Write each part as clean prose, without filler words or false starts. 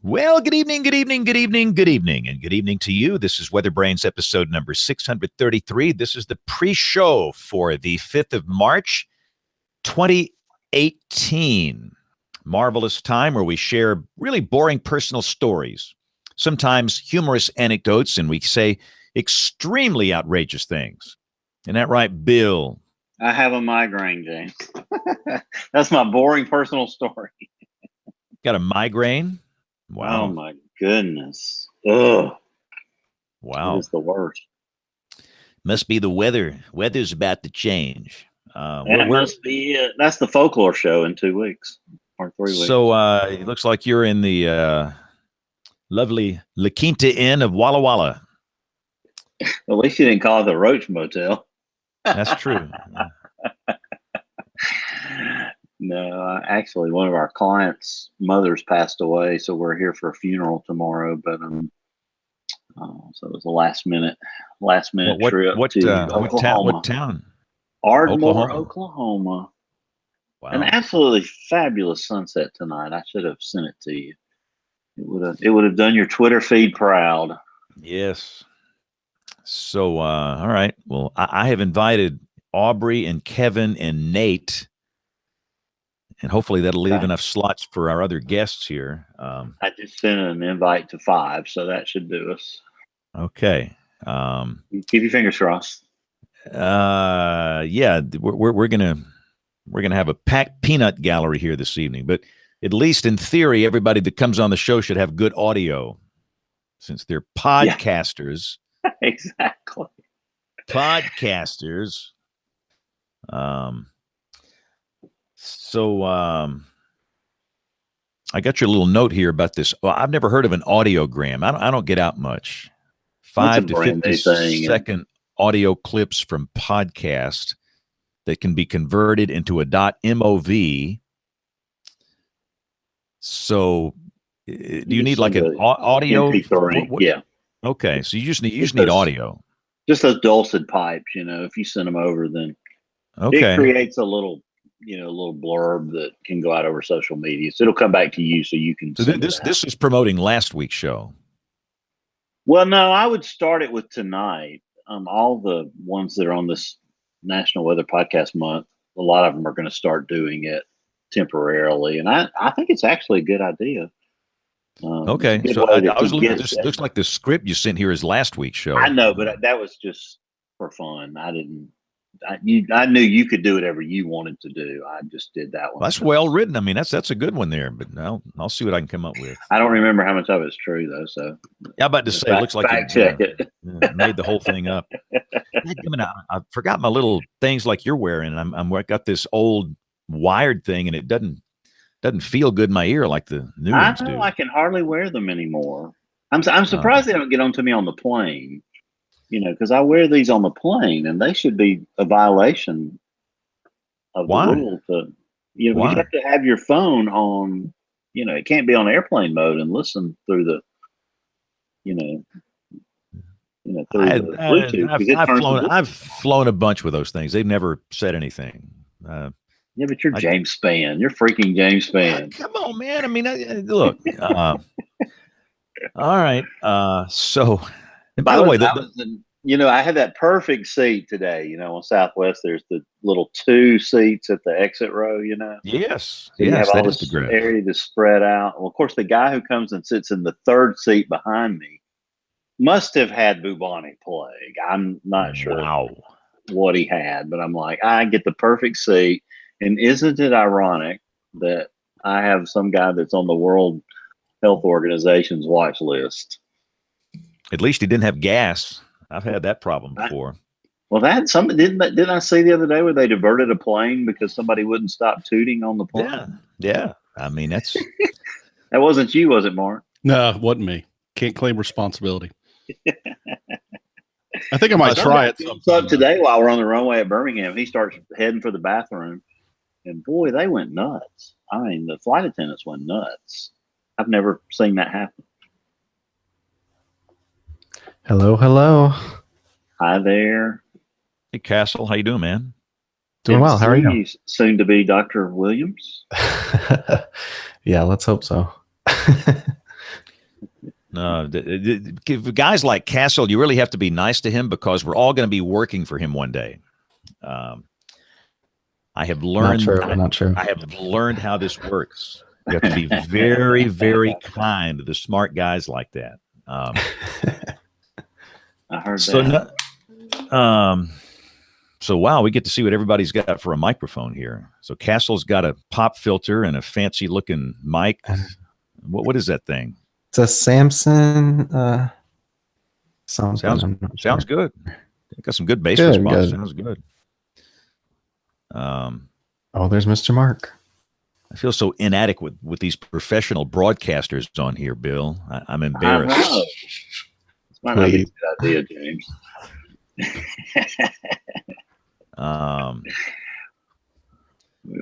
Well, good evening, good evening, good evening, good evening, and good evening to you. This is WeatherBrains episode number 633. This is the pre-show for the 5th of March, 2018. Marvelous time where we share really boring personal stories, sometimes humorous anecdotes, and we say extremely outrageous things. Isn't that right, Bill? I have a migraine, James. That's my boring personal story. Got a migraine? Wow. Oh my goodness. Ugh. Wow. It is the worst. Must be the weather. Weather's about to change. That must be it. That's the folklore show in 2 weeks or 3 weeks. So it looks like you're in the lovely La Quinta Inn of Walla Walla. At least you didn't call it the Roach Motel. That's true. No, actually, one of our clients' mothers passed away, so we're here for a funeral tomorrow. But so it was a last minute trip to Oklahoma. What town? Ardmore, Oklahoma. Wow. An absolutely fabulous sunset tonight. I should have sent it to you. It would have done your Twitter feed proud. Yes. So all right. Well, I have invited Aubrey and Kevin and Nate. And hopefully that'll leave enough slots for our other guests here. I just sent an invite to 5, so that should do us. Okay. Keep your fingers crossed. Yeah, we're gonna have a packed peanut gallery here this evening. But at least in theory, everybody that comes on the show should have good audio, since they're podcasters. Yeah. Exactly. Podcasters. So I got your little note here about this. Well, I've never heard of an audiogram. I don't get out much. 5 to 50-second audio clips from podcast that can be converted into a .mov. So do you need like an audio? Yeah. Okay, so you just need audio. Just those dulcet pipes, if you send them over, then it creates a little blurb that can go out over social media. So it'll come back to you so you can. So this is promoting last week's show. Well, no, I would start it with tonight. All the ones that are on this National Weather Podcast Month, a lot of them are going to start doing it temporarily. And I think it's actually a good idea. Okay. So I was looking at this. Looks like the script you sent here is last week's show. I know, but that was just for fun. I knew you could do whatever you wanted to do. I just did that one. Well, that's well written. I mean, that's a good one there. But I'll see what I can come up with. I don't remember how much of it's true though. So yeah, I'm about to say it looks like you made the whole thing up. I forgot my little things like you're wearing. I got this old wired thing, and it doesn't feel good in my ear like the new ones do. I can hardly wear them anymore. I'm surprised they don't get onto me on the plane. Because I wear these on the plane, and they should be a violation of the rule. You have to have your phone on. It can't be on airplane mode and listen through the. Through the Bluetooth. I've flown a bunch with those things. They've never said anything. Yeah, but you're James Spann. You're freaking James Spann. Come on, man. I mean, look. All right. So. And by the way, I had that perfect seat today. On Southwest, there's the little 2 seats at the exit row. Yes, so you have all this area to spread out. Well, of course, the guy who comes and sits in the 3rd seat behind me must have had bubonic plague. I'm not sure what he had, but I'm like, I get the perfect seat. And isn't it ironic that I have some guy that's on the World Health Organization's watch list? At least he didn't have gas. I've had that problem before. Well, didn't I see the other day where they diverted a plane because somebody wouldn't stop tooting on the plane? Yeah. I mean, that's that wasn't you, was it, Mark? No, it wasn't me. Can't claim responsibility. I think I might try it. So today, while we're on the runway at Birmingham, he starts heading for the bathroom, and boy, they went nuts. I mean, the flight attendants went nuts. I've never seen that happen. Hello. Hi there. Hey, Castle. How you doing, man? Doing well. How are you? Soon to be Dr. Williams. Yeah, let's hope so. Guys like Castle, you really have to be nice to him because we're all going to be working for him one day. I have learned. Not true. I have learned how this works. You have to be very, very kind to the smart guys like that. I heard that. So wow, we get to see what everybody's got for a microphone here. So Castle's got a pop filter and a fancy looking mic. What is that thing? It's a Samson. Something. Sounds good. Got some good bass response. Good. Sounds good. Oh, there's Mr. Mark. I feel so inadequate with these professional broadcasters on here, Bill. I'm embarrassed. This might not be a good idea, James.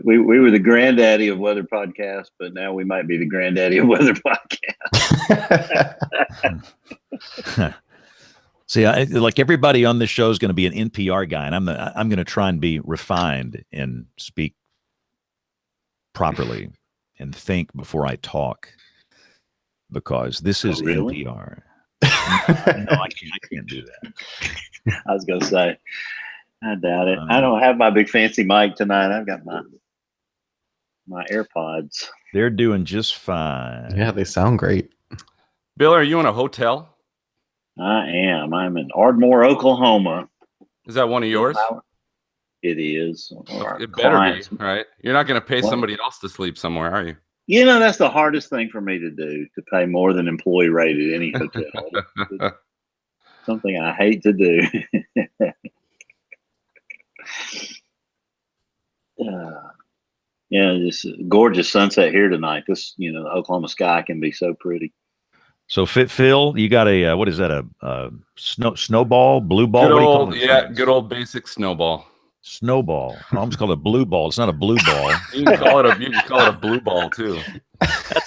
We were the granddaddy of weather podcasts, but now we might be the granddaddy of weather podcasts. See, like everybody on this show is going to be an NPR guy, and I'm going to try and be refined and speak properly and think before I talk, because this is really? NPR. No, I can't do that. I was going to say, I doubt it. I don't have my big fancy mic tonight. I've got my AirPods. They're doing just fine. Yeah, they sound great. Bill, are you in a hotel? I am. I'm in Ardmore, Oklahoma. Is that one of yours? It is. It better be, right? You're not going to pay somebody else to sleep somewhere, are you? You know, that's the hardest thing for me to do, to pay more than employee rate at any hotel. Something I hate to do. Yeah, this gorgeous sunset here tonight. This, the Oklahoma sky can be so pretty. So, Phil, you got a what is that? A snowball, blue ball? Good old basic snowball. Snowball. I almost call it a blue ball. It's not a blue ball. You can call it a blue ball too.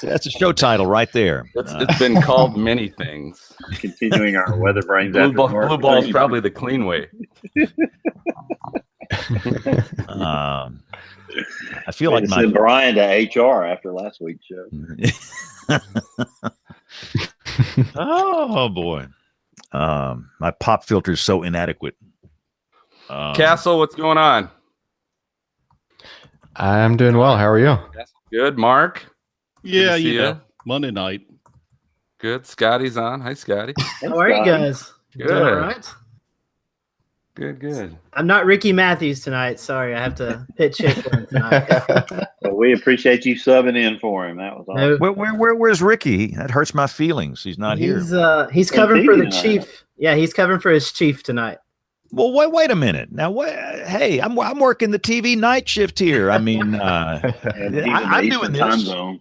That's a show title right there. It's been called many things. Continuing our WeatherBrains. Blue ball is probably the clean way. I feel like send Brian to HR after last week's show. Oh boy, my pop filter is so inadequate. Castle, what's going on? I'm doing well. How are you? Good, Mark. Yeah, Monday night. Good. Scotty's on. Hi, Scotty. How are you guys? Good. Doing all right? Good. I'm not Ricky Matthews tonight. Sorry, I have to pitch hit for him tonight. Well, we appreciate you subbing in for him. That was awesome. Where's Ricky? That hurts my feelings. He's not here. He's covering for the chief. Yeah, he's covering for his chief tonight. Well, wait a minute. Now, hey, I'm working the TV night shift here. I mean, I'm doing this. Time zone.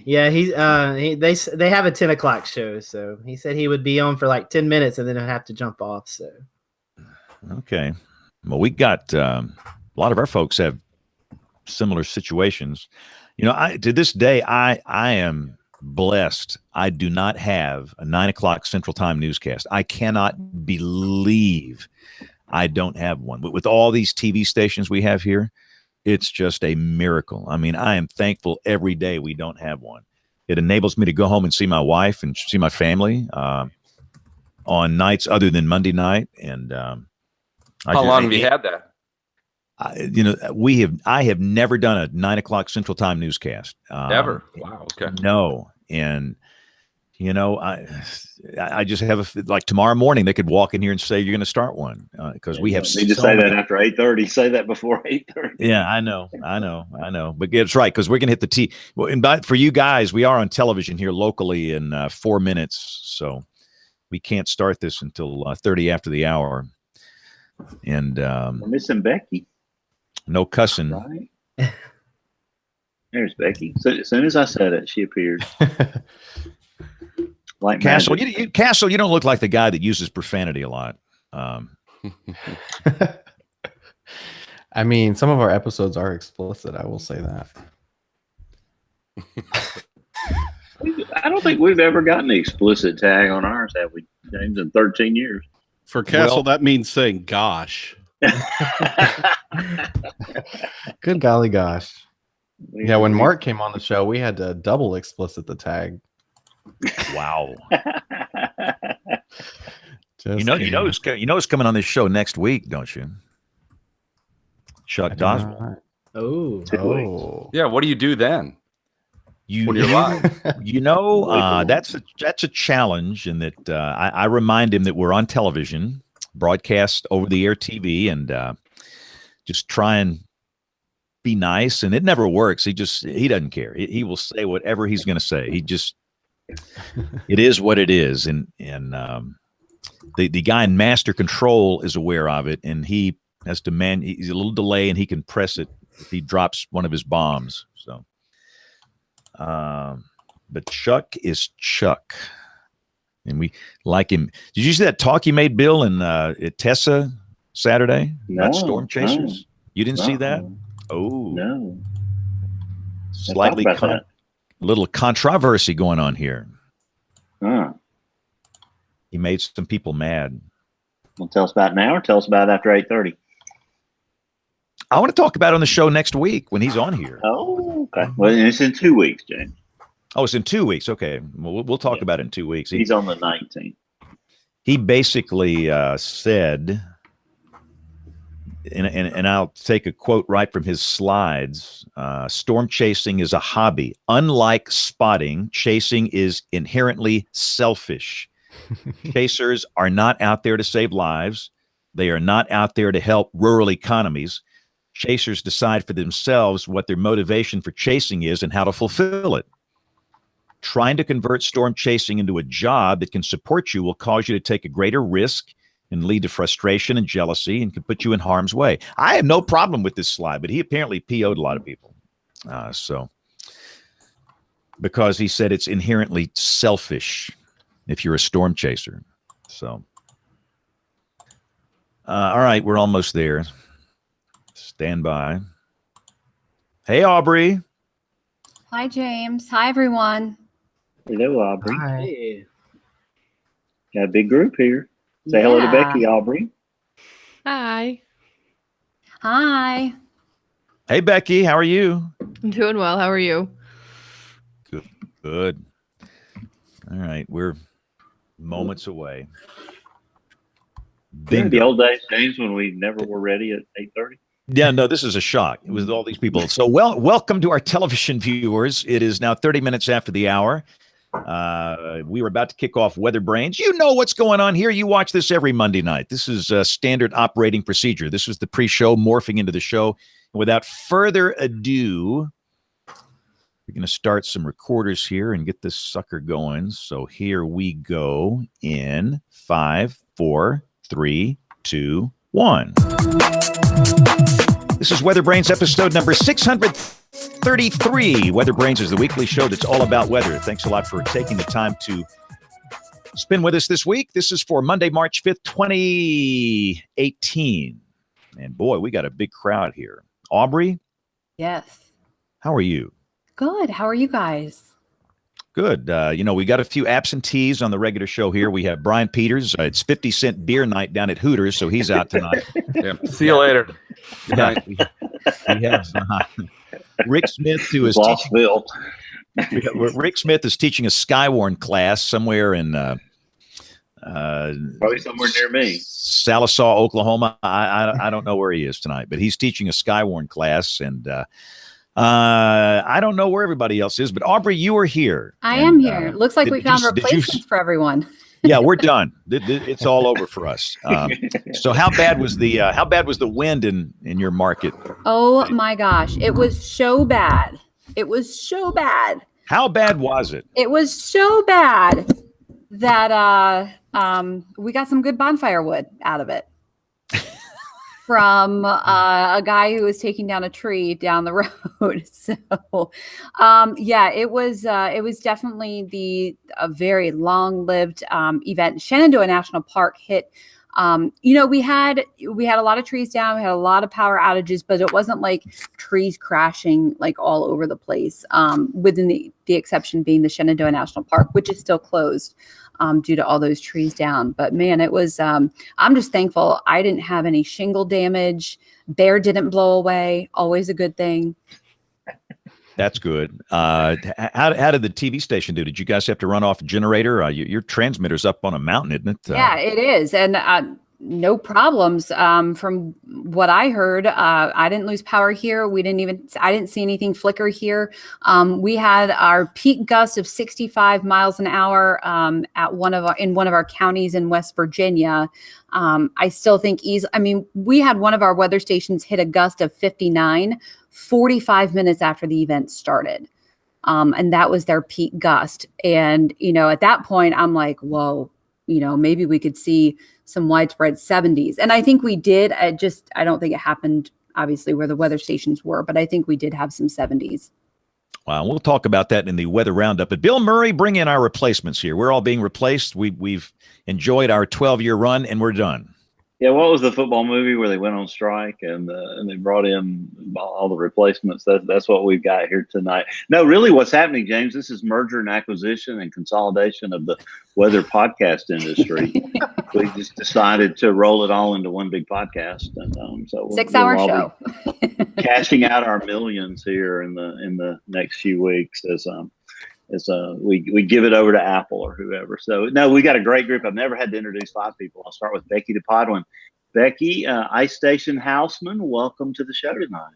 Yeah, they have a 10 o'clock show, so he said he would be on for like 10 minutes and then he'll have to jump off. So, okay. Well, we got a lot of our folks have similar situations. To this day, I am blessed. I do not have a 9 o'clock Central Time newscast. I cannot believe I don't have one. But with all these TV stations we have here, it's just a miracle. I mean, I am thankful every day we don't have one. It enables me to go home and see my wife and see my family on nights other than Monday night. And how long have you had that? I have never done a 9 o'clock Central Time newscast. Never. Wow. Okay. No. And I just have like tomorrow morning they could walk in here and say you're going to start one because we have. Need to say that after 8:30. Say that before 8:30. Yeah, I know. But it's right because we're going to hit the T. Well, and for you guys, we are on television here locally in 4 minutes, so we can't start this until 30 after the hour. And we're missing Becky. No cussing. Right. There's Becky. So, as soon as I said it, she appeared. Like Castle, Castle, you don't look like the guy that uses profanity a lot. I mean, some of our episodes are explicit. I will say that. I don't think we've ever gotten the explicit tag on ours, have we, James, in 13 years? For Castle, that means saying "gosh." Good golly gosh. Yeah, when Mark came on the show, we had to double explicit the tag. Wow. Just You know who's coming on this show next week, don't you? Chuck Doswell. Oh. Oh. Yeah, what do you do then? You When you're live. That's a challenge in that I remind him that we're on television, broadcast over the air TV, and just try and be nice. And it never works. He doesn't care. He will say whatever he's going to say. It is what it is. And the guy in master control is aware of it, and he has to he's a little delay, and he can press it if he drops one of his bombs. So. But Chuck is Chuck, and we like him. Did you see that talk he made, Bill, at Tessa Saturday about storm chasers? No, you didn't see that? Oh, no. Slightly a little controversy going on here. Huh. He made some people mad. Well, tell us about it now, or tell us about it after 8:30. I want to talk about it on the show next week when he's on here. Oh, okay. Well, it's in 2 weeks, James. Oh, it's in 2 weeks. Okay, well, we'll talk about it in 2 weeks. He's on the 19th. He basically said, and I'll take a quote right from his slides, storm chasing is a hobby. Unlike spotting, chasing is inherently selfish. Chasers are not out there to save lives. They are not out there to help rural economies. Chasers decide for themselves what their motivation for chasing is and how to fulfill it. Trying to convert storm chasing into a job that can support you will cause you to take a greater risk and lead to frustration and jealousy and can put you in harm's way. I have no problem with this slide, but he apparently PO'd a lot of people. Because he said it's inherently selfish if you're a storm chaser. So, all right, we're almost there. Stand by. Hey, Aubrey. Hi, James. Hi, everyone. Hello, Aubrey. Hi. Hey. Got a big group here. Say hello to Becky, Aubrey. Hi. Hi. Hey, Becky. How are you? I'm doing well. How are you? Good. All right. We're moments away. Bingo. The old days, James, when we never were ready at 8:30. Yeah, no, this is a shock. It was all these people. So, welcome to our television viewers. It is now 30 minutes after the hour. We were about to kick off WeatherBrains. You know what's going on here. You watch this every Monday night. This is a standard operating procedure. This is the pre-show morphing into the show. And without further ado, we're going to start some recorders here and get this sucker going. So here we go in 5, 4, 3, 2, 1. This is WeatherBrains episode number 633. WeatherBrains is the weekly show that's all about weather. Thanks a lot for taking the time to spend with us this week. This is for Monday, March 5th, 2018. And boy, we got a big crowd here. Aubrey? Yes. How are you? Good. How are you guys? Good. We got a few absentees on the regular show here. We have Brian Peters. It's 50-cent beer night down at Hooters, so he's out tonight. Yeah. See you later. Good night. We have Rick Smith, who is Rick Smith is teaching a Skywarn class somewhere in probably somewhere near me, Sallisaw, Oklahoma. I don't know where he is tonight, but he's teaching a Skywarn class, and I don't know where everybody else is. But Aubrey, you are here. I am here. Looks like we found replacements for everyone. Yeah, we're done. It's all over for us. So how bad was the wind in your market? Oh my gosh, it was so bad. It was so bad. How bad was it? It was so bad that we got some good bonfire wood out of it from a guy who was taking down a tree down the road. So, yeah, it was definitely a very long-lived event. Shenandoah National Park hit. We had a lot of trees down. We had a lot of power outages, but it wasn't like trees crashing like all over the place. Within the exception being the Shenandoah National Park, which is still closed due to all those trees down. But man, it was. I'm just thankful I didn't have any shingle damage. Bear didn't blow away. Always a good thing. That's good. How did the TV station do? Did you guys have to run off a generator? Your transmitter's up on a mountain, isn't it? Yeah, it is. And no problems. From what I heard, I didn't lose power here. I didn't see anything flicker here. We had our peak gust of 65 miles an hour in one of our counties in West Virginia. I still think we had one of our weather stations hit a gust of 59, 45 minutes after the event started. And that was their peak gust. And, at that point, I'm like, whoa, maybe we could see some widespread 70s. And I think we did. I don't think it happened, obviously, where the weather stations were, but I think we did have some 70s. Wow, we'll talk about that in the weather roundup. But Bill Murray, bring in our replacements here. We're all being replaced. We've enjoyed our 12-year run, and we're done. Yeah, what was the football movie where they went on strike and they brought in all the replacements? That's what we've got here tonight. No, really, what's happening, James? This is merger and acquisition and consolidation of the weather podcast industry. We just decided to roll it all into one big podcast, and so 6-hour show. Cashing out our millions here in the next few weeks as we give it over to Apple or whoever. So no, we got a great group. I've never had to introduce 5 people. I'll start with Becky DePodwin. Becky, Ice Station Houseman, welcome to the show tonight.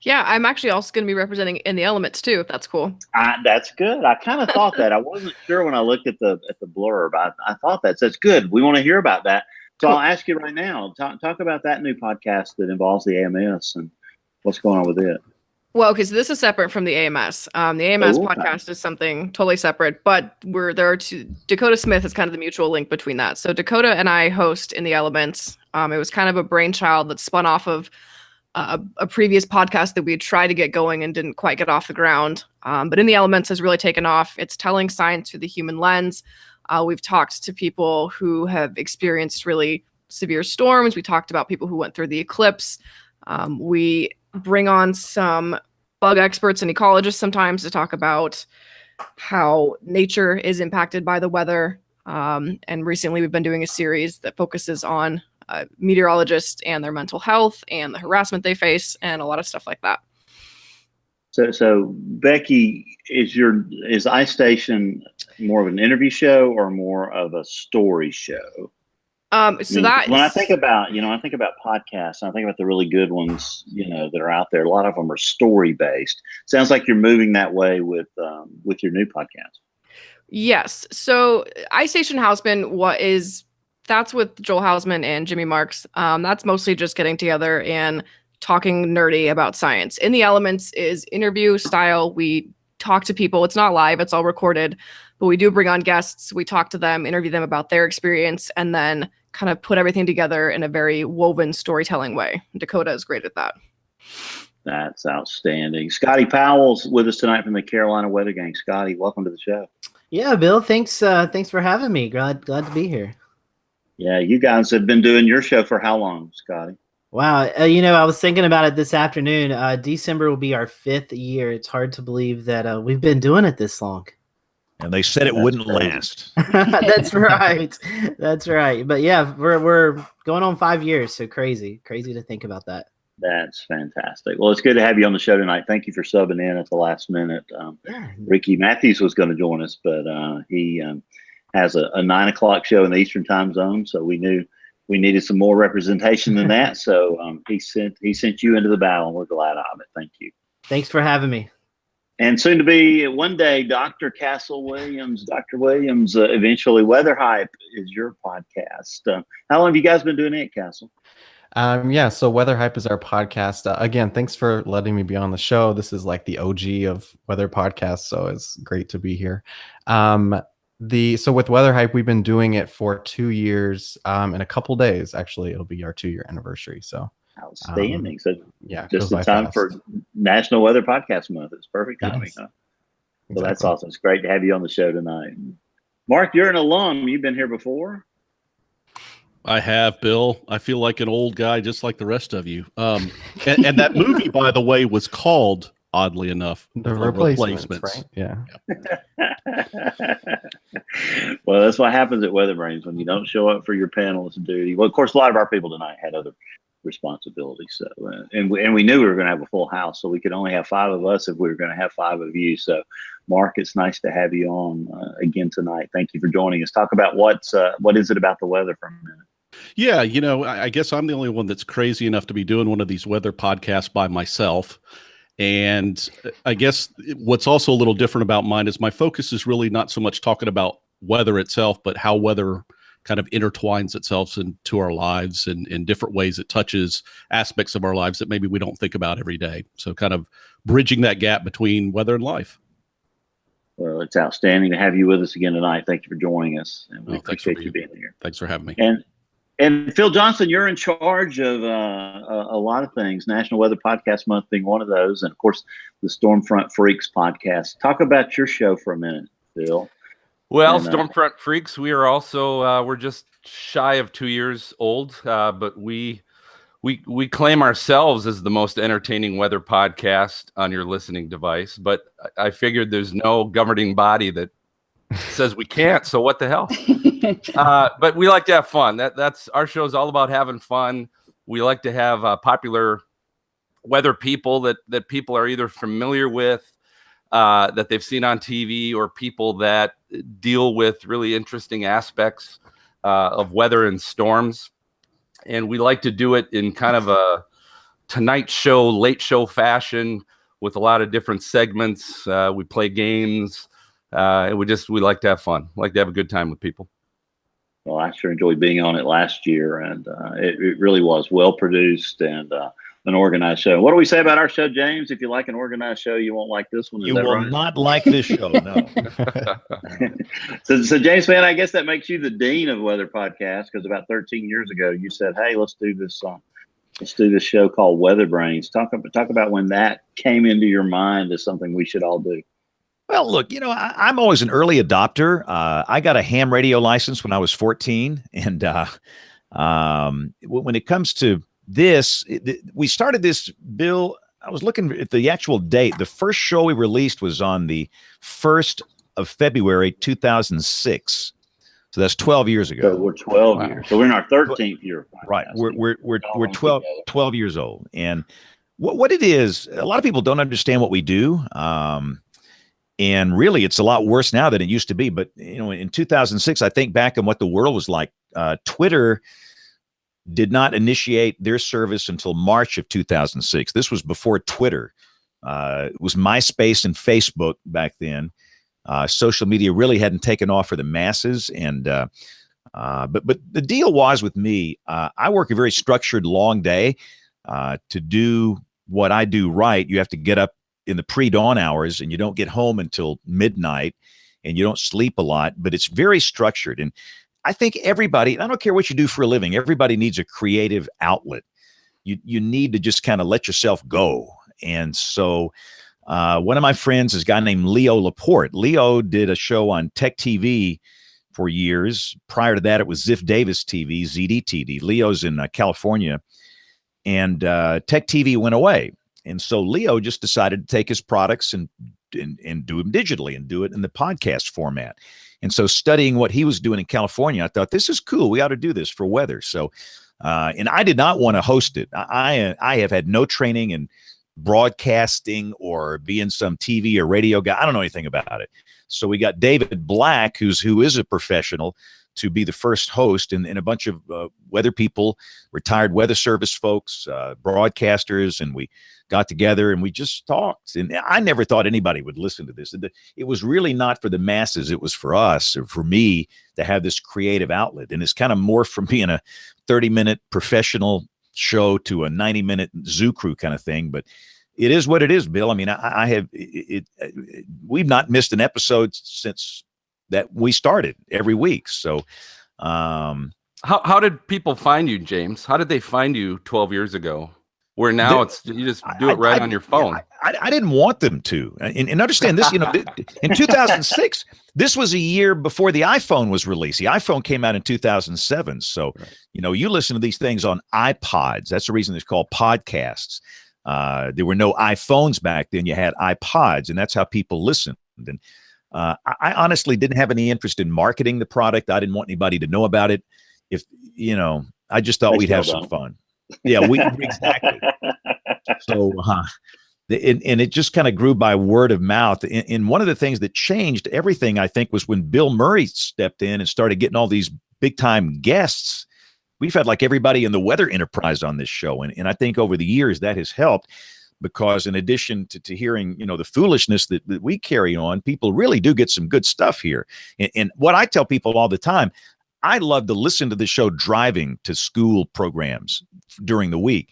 Yeah, I'm actually also going to be representing In the Elements too, if that's cool. That's good. I kind of thought that. I wasn't sure when I looked at the blurb. I thought that's good. We want to hear about that. So cool. I'll ask you right now. Talk about that new podcast that involves the AMS and what's going on with it. Well, because this is separate from the AMS. The AMS podcast is something totally separate, but there are two. Dakota Smith is kind of the mutual link between that. So Dakota and I host In the Elements. It was kind of a brainchild that spun off of a previous podcast that we had tried to get going and didn't quite get off the ground. But In the Elements has really taken off. It's telling science through the human lens. We've talked to people who have experienced really severe storms. We talked about people who went through the eclipse. We bring on some bug experts and ecologists sometimes to talk about how nature is impacted by the weather. And recently we've been doing a series that focuses on meteorologists and their mental health and the harassment they face and a lot of stuff like that. So Becky, is Ice Station more of an interview show or more of a story show? When I think about podcasts, I think about the really good ones, that are out there. A lot of them are story based. Sounds like you're moving that way with your new podcast. Yes. So Ice Station Houseman, that's with Joel Hausman and Jimmy Marks. That's mostly just getting together and talking nerdy about science. In the Elements is interview style. We talk to people. It's not live. It's all recorded, but we do bring on guests. We talk to them, interview them about their experience, and then kind of put everything together in a very woven storytelling way. Dakota is great at that. That's outstanding. Scotty Powell's with us tonight from the Carolina Weather Gang. Scotty, welcome to the show. Yeah, Bill, thanks for having me. Glad to be here. Yeah, you guys have been doing your show for how long, Scotty? Wow. I was thinking about it this afternoon. December will be our 5th year. It's hard to believe that we've been doing it this long. And they said it wouldn't last. That's right. That's right. But yeah, we're going on 5 years. So crazy to think about that. That's fantastic. Well, it's good to have you on the show tonight. Thank you for subbing in at the last minute. Ricky Matthews was going to join us, but he has a 9:00 show in the Eastern time zone. So we knew we needed some more representation than that. So he sent you into the battle, and we're glad of it. Thank you. Thanks for having me. And soon to be one day, Dr. Castle Williams. Dr. Williams, eventually Weather Hype is your podcast. How long have you guys been doing it, Castle? So Weather Hype is our podcast. Again, thanks for letting me be on the show. This is like the OG of weather podcasts, so it's great to be here. So with Weather Hype, we've been doing it for 2 years. In a couple days, actually, it'll be our 2-year anniversary. So outstanding. So yeah, just in time for National Weather Podcast Month. It's perfect timing, yes. huh? So exactly. That's awesome. It's great to have you on the show tonight. Mark, you're an alum. You've been here before. I have, Bill. I feel like an old guy, just like the rest of you. And that movie, by the way, was called, oddly enough, The Replacements. Right? Yeah. Well, that's what happens at WeatherBrains when you don't show up for your panelist duty. Well, of course, a lot of our people tonight had other responsibility. So, and we knew we were going to have a full house, so we could only have 5 of us if we were going to have 5 of you. So, Mark, it's nice to have you on again tonight. Thank you for joining us. Talk about what is it about the weather for a minute. Yeah, I guess I'm the only one that's crazy enough to be doing one of these weather podcasts by myself. And I guess what's also a little different about mine is my focus is really not so much talking about weather itself, but how weather kind of intertwines itself into our lives and in different ways. It touches aspects of our lives that maybe we don't think about every day. So kind of bridging that gap between weather and life. Well, it's outstanding to have you with us again tonight. Thank you for joining us. And we appreciate you being here. Thanks for having me. And Phil Johnson, you're in charge of a lot of things, National Weather Podcast Month being one of those. And, of course, the Stormfront Freaks podcast. Talk about your show for a minute, Phil. Well, Stormfront Freaks, we are also, we're just shy of 2 years old, but we claim ourselves as the most entertaining weather podcast on your listening device. But I figured there's no governing body that says we can't, so what the hell? But we like to have fun. That's our show is all about having fun. We like to have popular weather people that people are either familiar with, that they've seen on TV, or people that deal with really interesting aspects of weather and storms. And we like to do it in kind of a Tonight Show, late show fashion with a lot of different segments. We play games. We like to have fun, like to have a good time with people. Well, I sure enjoyed being on it last year, and it really was well produced and an organized show. What do we say about our show, James? If you like an organized show, you won't like this one. You will not like this show, no. So James, man, I guess that makes you the dean of weather podcasts, because about 13 years ago, you said, "Hey, let's do this show called WeatherBrains." Talk about when that came into your mind as something we should all do. Well, look, I'm always an early adopter. I got a ham radio license when I was 14. And when it comes to this, we started this, Bill, I was looking at the actual date. The first show we released was on the 1st of February, 2006. So that's 12 years ago. So we're 12 years. So we're in our 13th year. Right. We're 12 years old. And what it is, a lot of people don't understand what we do. And really, it's a lot worse now than it used to be. But, in 2006, I think back on what the world was like. Twitter did not initiate their service until March of 2006. This was before Twitter. It was MySpace and Facebook back then. Social media really hadn't taken off for the masses. And but the deal was with me, I work a very structured, long day. To do what I do right, you have to get up in the pre-dawn hours, and you don't get home until midnight, and you don't sleep a lot, but it's very structured. And I think everybody, I don't care what you do for a living, everybody needs a creative outlet. You need to just kind of let yourself go. And so one of my friends is a guy named Leo Laporte. Leo did a show on Tech TV for years. Prior to that, it was Ziff Davis TV, ZDTV. Leo's in California, and Tech TV went away. And so Leo just decided to take his products and do them digitally and do it in the podcast format. And so studying what he was doing in California, I thought, this is cool. We ought to do this for weather. So, and I did not want to host it. I have had no training in broadcasting or being some TV or radio guy. I don't know anything about it. So we got David Black, who is a professional, to be the first host, and a bunch of weather people, retired weather service folks, broadcasters, and we got together and we just talked. And I never thought anybody would listen to this. It was really not for the masses. It was for us, or for me, to have this creative outlet. And it's kind of morphed from being a 30-minute professional show to a 90-minute zoo crew kind of thing. But it is what it is, Bill. I mean, we've not missed an episode since that we started every week. So how did people find you, James? How did they find you 12 years ago? Where now you just do it right on your phone. I didn't want them to. And understand this, in 2006, this was a year before the iPhone was released. The iPhone came out in 2007. So, you listen to these things on iPods. That's the reason it's called podcasts. There were no iPhones back then. You had iPods, and that's how people listened. And I honestly didn't have any interest in marketing the product. I didn't want anybody to know about it. I just thought we'd have some fun. Yeah, exactly. So, and it just kind of grew by word of mouth. And one of the things that changed everything, I think, was when Bill Murray stepped in and started getting all these big time guests. We've had like everybody in the weather enterprise on this show. And I think over the years that has helped, because in addition to hearing, the foolishness that we carry on, people really do get some good stuff here. And what I tell people all the time, I love to listen to the show driving to school programs during the week.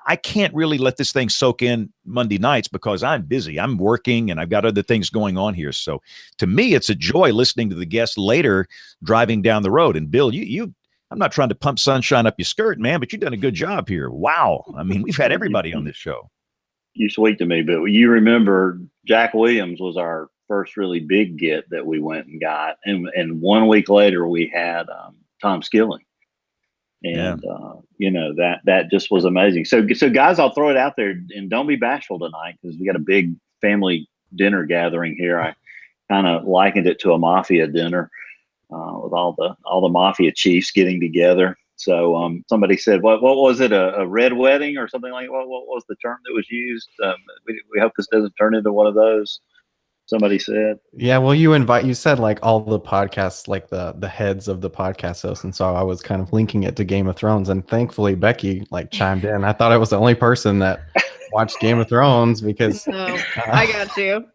I can't really let this thing soak in Monday nights because I'm busy. I'm working and I've got other things going on here. So to me, it's a joy listening to the guests later driving down the road. And Bill, I'm not trying to pump sunshine up your skirt, man, but you've done a good job here. Wow. I mean, we've had everybody on this show. You're sweet to me, but you remember Jack Williams was our first really big get that we went and got. And 1 week later we had Tom Skilling. And, that just was amazing. So guys, I'll throw it out there, and don't be bashful tonight because we got a big family dinner gathering here. I kind of likened it to a mafia dinner with all the mafia chiefs getting together. So somebody said, what was it, a red wedding or something like that? What was the term that was used? We hope this doesn't turn into one of those. Somebody said. Yeah, well, you said like all the podcasts, like the heads of the podcast hosts, and so I was kind of linking it to Game of Thrones, and thankfully Becky like chimed in. I thought I was the only person that watched Game of Thrones because I got you.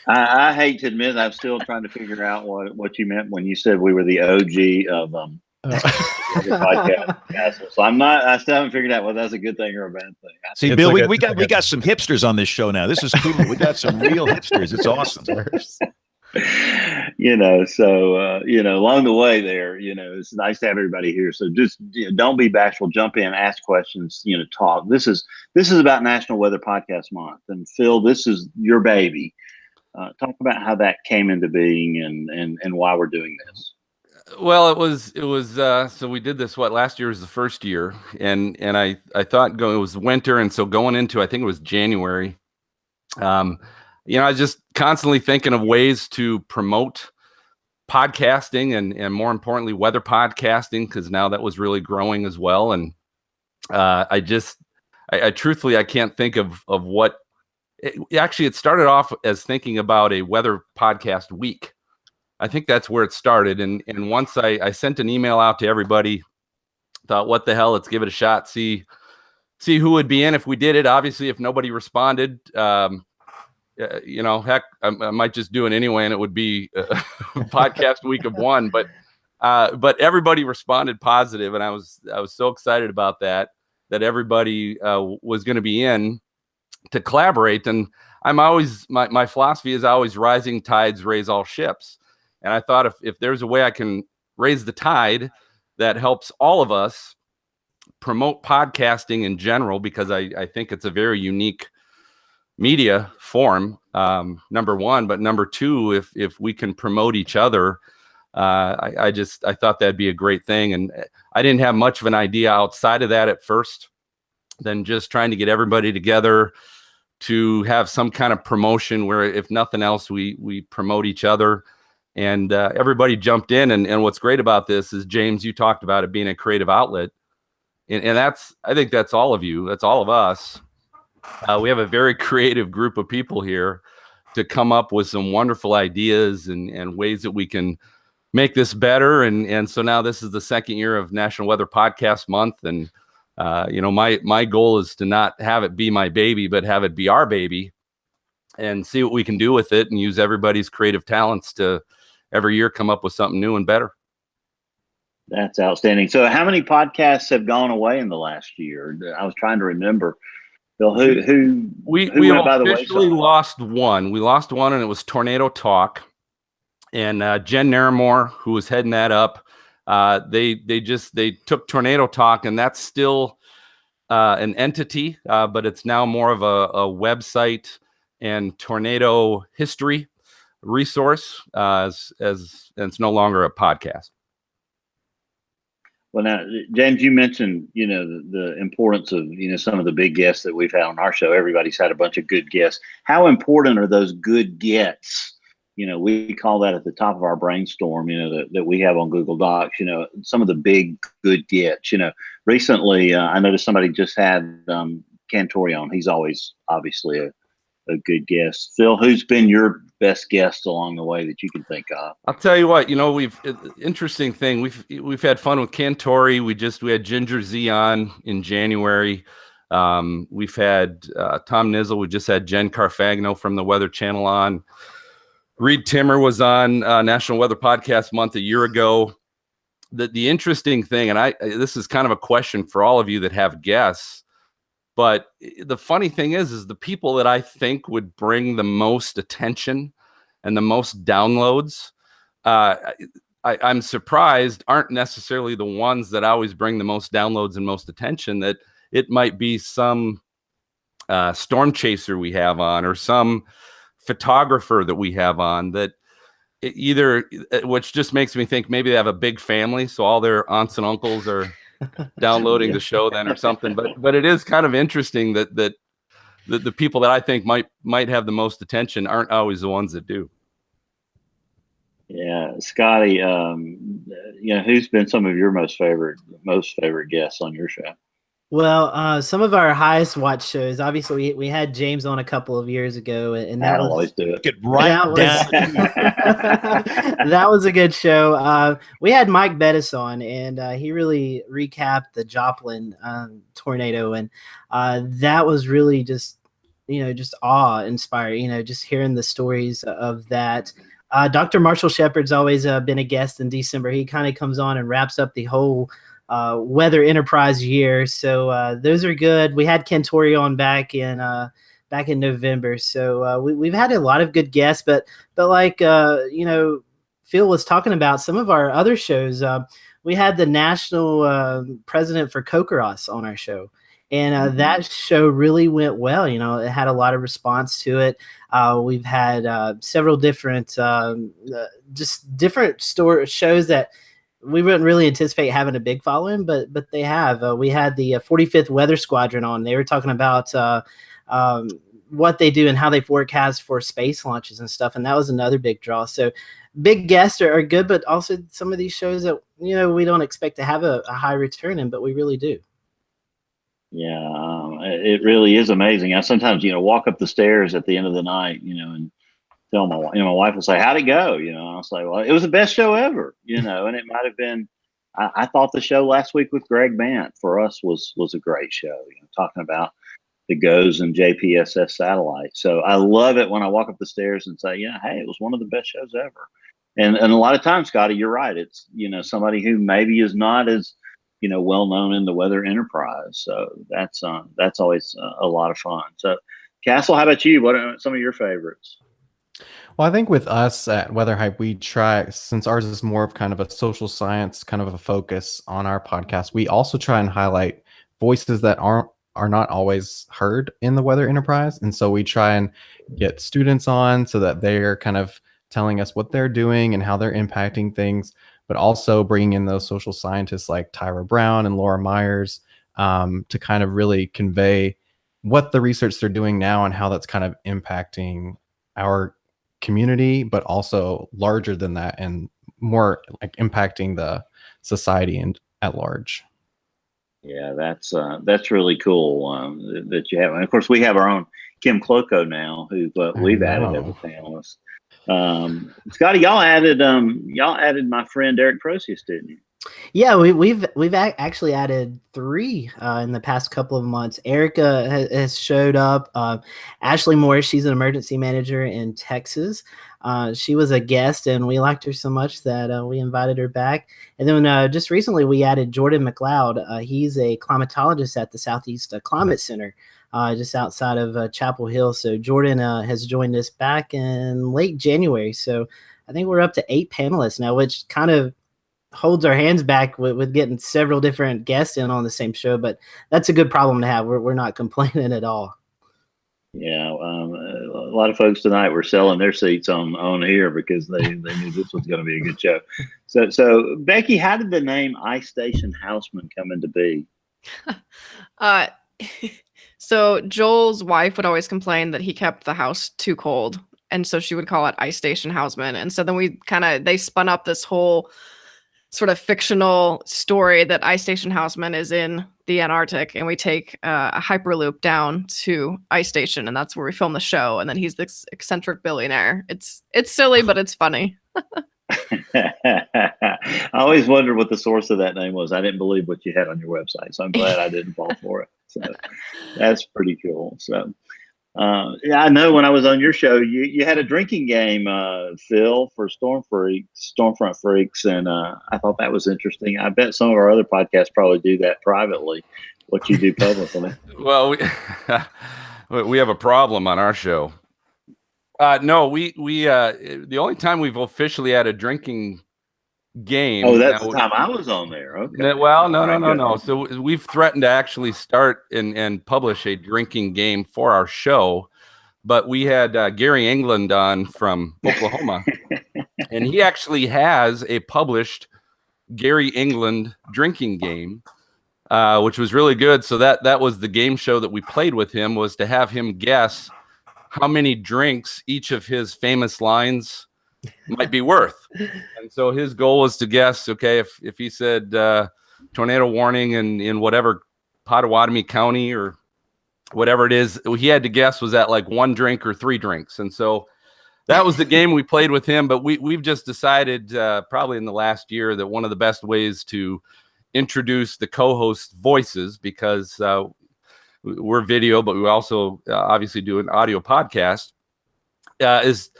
I hate to admit I'm still trying to figure out what you meant when you said we were the OG of the podcast. So I still haven't figured out whether that's a good thing or a bad thing. See, it's Bill, like we got some hipsters on this show now. This is cool. We got some real hipsters. It's awesome. Along the way there, it's nice to have everybody here. So just don't be bashful. Jump in, ask questions. Talk. This is about National Weather Podcast Month, and Phil, this is your baby. Talk about how that came into being and why we're doing this. Well, it was so we did this, last year was the first year, and I thought it was winter, and so going into, I think it was January, I was just constantly thinking of ways to promote podcasting and more importantly weather podcasting, because now that was really growing as well. And I truthfully, I can't think of what it started off as thinking about a weather podcast week. I think that's where it started. And once I sent an email out to everybody, thought, what the hell, let's give it a shot, see who would be in if we did it. Obviously, if nobody responded, heck, I might just do it anyway, and it would be a podcast week of one. But everybody responded positive, and I was so excited about that everybody was going to be in to collaborate. And I'm always my philosophy is always rising tides raise all ships. And I thought if there's a way I can raise the tide that helps all of us promote podcasting in general, because I think it's a very unique media form, number one, but number two, if we can promote each other, I thought that'd be a great thing. And I didn't have much of an idea outside of that at first, than just trying to get everybody together to have some kind of promotion where, if nothing else, we promote each other. And everybody jumped in. And what's great about this is, James, you talked about it being a creative outlet. And I think that's all of you. That's all of us. We have a very creative group of people here to come up with some wonderful ideas and ways that we can make this better. And so now this is the second year of National Weather Podcast Month. And, my goal is to not have it be my baby, but have it be our baby, and see what we can do with it, and use everybody's creative talents to every year come up with something new and better. That's outstanding. So how many podcasts have gone away in the last year? I was trying to remember. Bill, who we officially lost one. We lost one, and it was Tornado Talk. And Jen Naramore, who was heading that up, they took Tornado Talk, and that's still an entity, but it's now more of a website and tornado history resource, as it's no longer a podcast. Well, now, James, you mentioned, the importance of, some of the big guests that we've had on our show. Everybody's had a bunch of good guests. How important are those good gets we call that at the top of our brainstorm, that we have on Google Docs, some of the big good gets. Recently, I noticed somebody just had Cantori on. He's always obviously a good guest. Phil, who's been your best guest along the way that you can think of? I'll tell you what, interesting thing. We've had fun with Cantori. We had Ginger Z on in January. We've had Tom Nizzle. We just had Jen Carfagno from the Weather Channel on. Reed Timmer was on National Weather Podcast Month a year ago. The interesting thing, and this is kind of a question for all of you that have guests, but the funny thing is the people that I think would bring the most attention and the most downloads, I'm surprised aren't necessarily the ones that always bring the most downloads and most attention. That it might be some storm chaser we have on, or some photographer that we have on, that which just makes me think maybe they have a big family, so all their aunts and uncles are downloading the show then or something. But it is kind of interesting that the people that I think might have the most attention aren't always the ones that do. Yeah, Scotty, who's been some of your most favorite guests on your show? Well, some of our highest watch shows, obviously we had James on a couple of years ago, and that was always do it. Get right down. That was a good show. We had Mike Bettis on, and he really recapped the Joplin tornado, and that was really just awe-inspiring. Just hearing the stories of that. Dr. Marshall Shepard's always been a guest in December. He kind of comes on and wraps up the whole Weather Enterprise year, so those are good. We had Cantori on back in November, so we've had a lot of good guests, but like Phil was talking about, some of our other shows, we had the national president for Kokoros on our show, and that show really went well. It had a lot of response to it. We've had several different shows that we wouldn't really anticipate having a big following, but they have. We had the 45th Weather Squadron on. They were talking about what they do and how they forecast for space launches and stuff, and that was another big draw. So big guests are good, but also some of these shows that we don't expect to have a high return in, but we really do. Yeah, it really is amazing. I sometimes walk up the stairs at the end of the night, and tell my wife will say, "How'd it go?" I'll say, "Well, it was the best show ever," and it might have been. I thought the show last week with Greg Bant for us was a great show. Talking about the GOES and JPSS satellites. So I love it when I walk up the stairs and say, "Yeah, hey, it was one of the best shows ever." And a lot of times, Scotty, you're right. It's somebody who maybe is not as well known in the Weather Enterprise. So that's always a lot of fun. So, Castle, how about you? What are some of your favorites? Well, I think with us at Weather Hype, we try, since ours is more of kind of a social science kind of a focus on our podcast, we also try and highlight voices that are not always heard in the Weather Enterprise. And so we try and get students on so that they're kind of telling us what they're doing and how they're impacting things, but also bringing in those social scientists like Tyra Brown and Laura Myers to kind of really convey what the research they're doing now and how that's kind of impacting our community, but also larger than that and more like impacting the society and at large. Yeah, that's really cool that you have. And of course, we have our own Kim Kloko now, who we've added as a panelist. Scotty, y'all added my friend Eric Procius, didn't you? Yeah, we've actually added 3 in the past couple of months. Erica has showed up. Ashley Morris, she's an emergency manager in Texas. She was a guest, and we liked her so much that we invited her back. And then just recently, we added Jordan McLeod. He's a climatologist at the Southeast Climate Center, just outside of Chapel Hill. So Jordan has joined us back in late January. So I think we're up to 8 panelists now, which kind of holds our hands back with getting several different guests in on the same show, but that's a good problem to have. We're not complaining at all. Yeah, a lot of folks tonight were selling their seats on here because they knew this was going to be a good show. So Becky, how did the name Ice Station Houseman come into be? So Joel's wife would always complain that he kept the house too cold. And so she would call it Ice Station Houseman. And so then they spun up this whole sort of fictional story that Ice Station Houseman is in the Antarctic, and we take a hyperloop down to Ice Station, and that's where we film the show. And then he's this eccentric billionaire. It's silly, but it's funny. I always wondered what the source of that name was. I didn't believe what you had on your website, so I'm glad I didn't fall for it. So that's pretty cool. So yeah, I know when I was on your show, you had a drinking game, Phil, for Stormfront Freaks, and I thought that was interesting. I bet some of our other podcasts probably do that privately. What you do publicly? Well, we have a problem on our show. No, we the only time we've officially had a drinking game. Oh, that's the time I was on there. Okay. Well, no. So we've threatened to actually start and publish a drinking game for our show, but we had Gary England on from Oklahoma, and he actually has a published Gary England drinking game, which was really good. So that was the game show that we played with him, was to have him guess how many drinks each of his famous lines might be worth. And so his goal was to guess, okay, if he said tornado warning in whatever Potawatomi County or whatever it is, he had to guess, was that like 1 drink or 3 drinks? And so that was the game we played with him. But we've just decided probably in the last year that one of the best ways to introduce the co-host voices, because we're video, but we also obviously do an audio podcast, is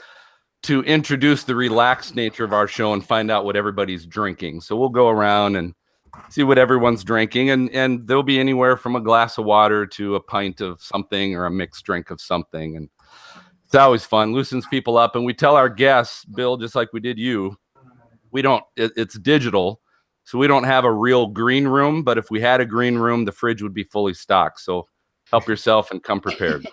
to introduce the relaxed nature of our show and find out what everybody's drinking. So we'll go around and see what everyone's drinking, and there'll be anywhere from a glass of water to a pint of something or a mixed drink of something. And it's always fun, loosens people up. And we tell our guests, Bill, just like we did you, it's digital, so we don't have a real green room, but if we had a green room, the fridge would be fully stocked. So help yourself and come prepared.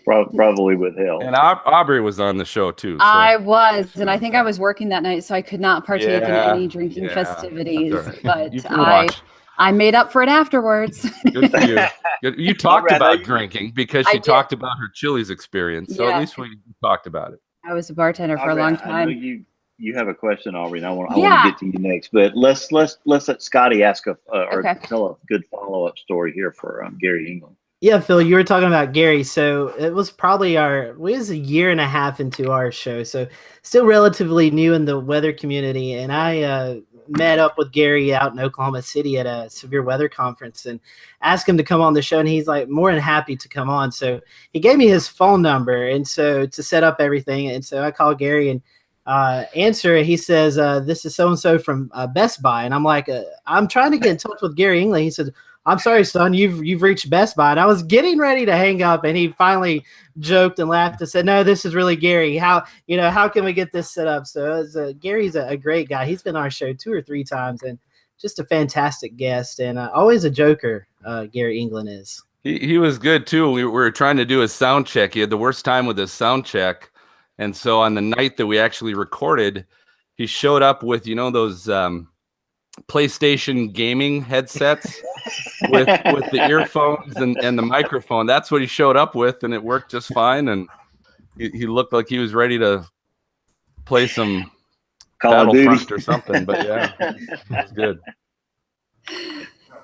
Probably with help. And Aubrey was on the show too. So. I was, and I think I was working that night, so I could not partake in any drinking festivities. Right. But I made up for it afterwards. Good for you. You talked about drinking because she talked about her Chili's experience. So at least we talked about it. I was a bartender for a long time. I know you have a question, Aubrey, and I want to get to you next. But let's let Scotty ask tell a good follow-up story here for Gary England. Yeah, Phil, you were talking about Gary. So it was probably we was a year and a half into our show, so still relatively new in the weather community. And I met up with Gary out in Oklahoma City at a severe weather conference and asked him to come on the show. And he's like more than happy to come on. So he gave me his phone number, and so to set up everything. And so I called Gary and answer. He says, "This is so and so from Best Buy," and I'm like, "I'm trying to get in touch with Gary England." He said, "I'm sorry, son, you've reached Best Buy." And I was getting ready to hang up, and he finally joked and laughed and said, "No, this is really Gary. How can we get this set up?" So Gary's a great guy. He's been on our show 2 or 3 times, and just a fantastic guest, and always a joker. Gary England is. He was good too. We were trying to do a sound check. He had the worst time with his sound check, and so on the night that we actually recorded, he showed up with those PlayStation gaming headsets with the earphones and the microphone. That's what he showed up with, and it worked just fine. And he looked like he was ready to play some Battlefront or something. But yeah, it was good.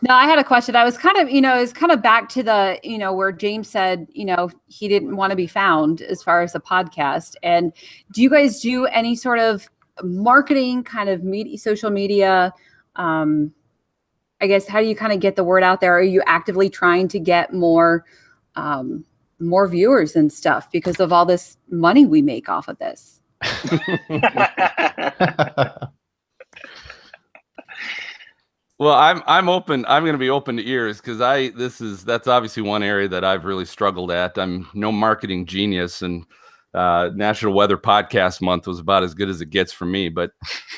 No, I had a question. I was kind of, it's kind of back to the, where James said, he didn't want to be found as far as a podcast. And do you guys do any sort of marketing kind of social media? I guess, how do you kind of get the word out there? Are you actively trying to get more viewers and stuff because of all this money we make off of this? Well, I'm open. I'm going to be open to ears because that's obviously one area that I've really struggled at. I'm no marketing genius, and National Weather Podcast Month was about as good as it gets for me. But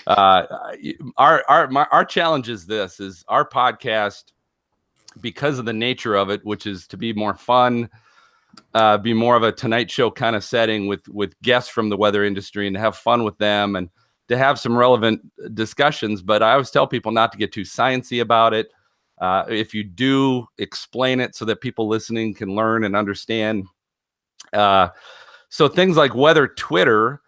our challenge is our podcast, because of the nature of it, which is to be more fun, be more of a Tonight Show kind of setting with guests from the weather industry, and to have fun with them and to have some relevant discussions. But I always tell people not to get too sciencey about it. If you do, explain it so that people listening can learn and understand. So things like weather Twitter,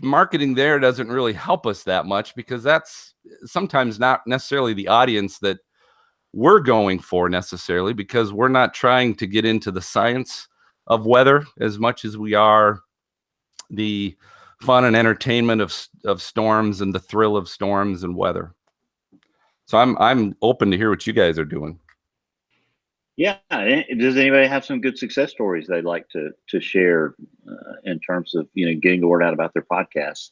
marketing there doesn't really help us that much, because that's sometimes not necessarily the audience that we're going for necessarily, because we're not trying to get into the science of weather as much as we are the fun and entertainment of storms and the thrill of storms and weather. So I'm open to hear what you guys are doing. Yeah. Does anybody have some good success stories they'd like to share in terms of, getting the word out about their podcasts?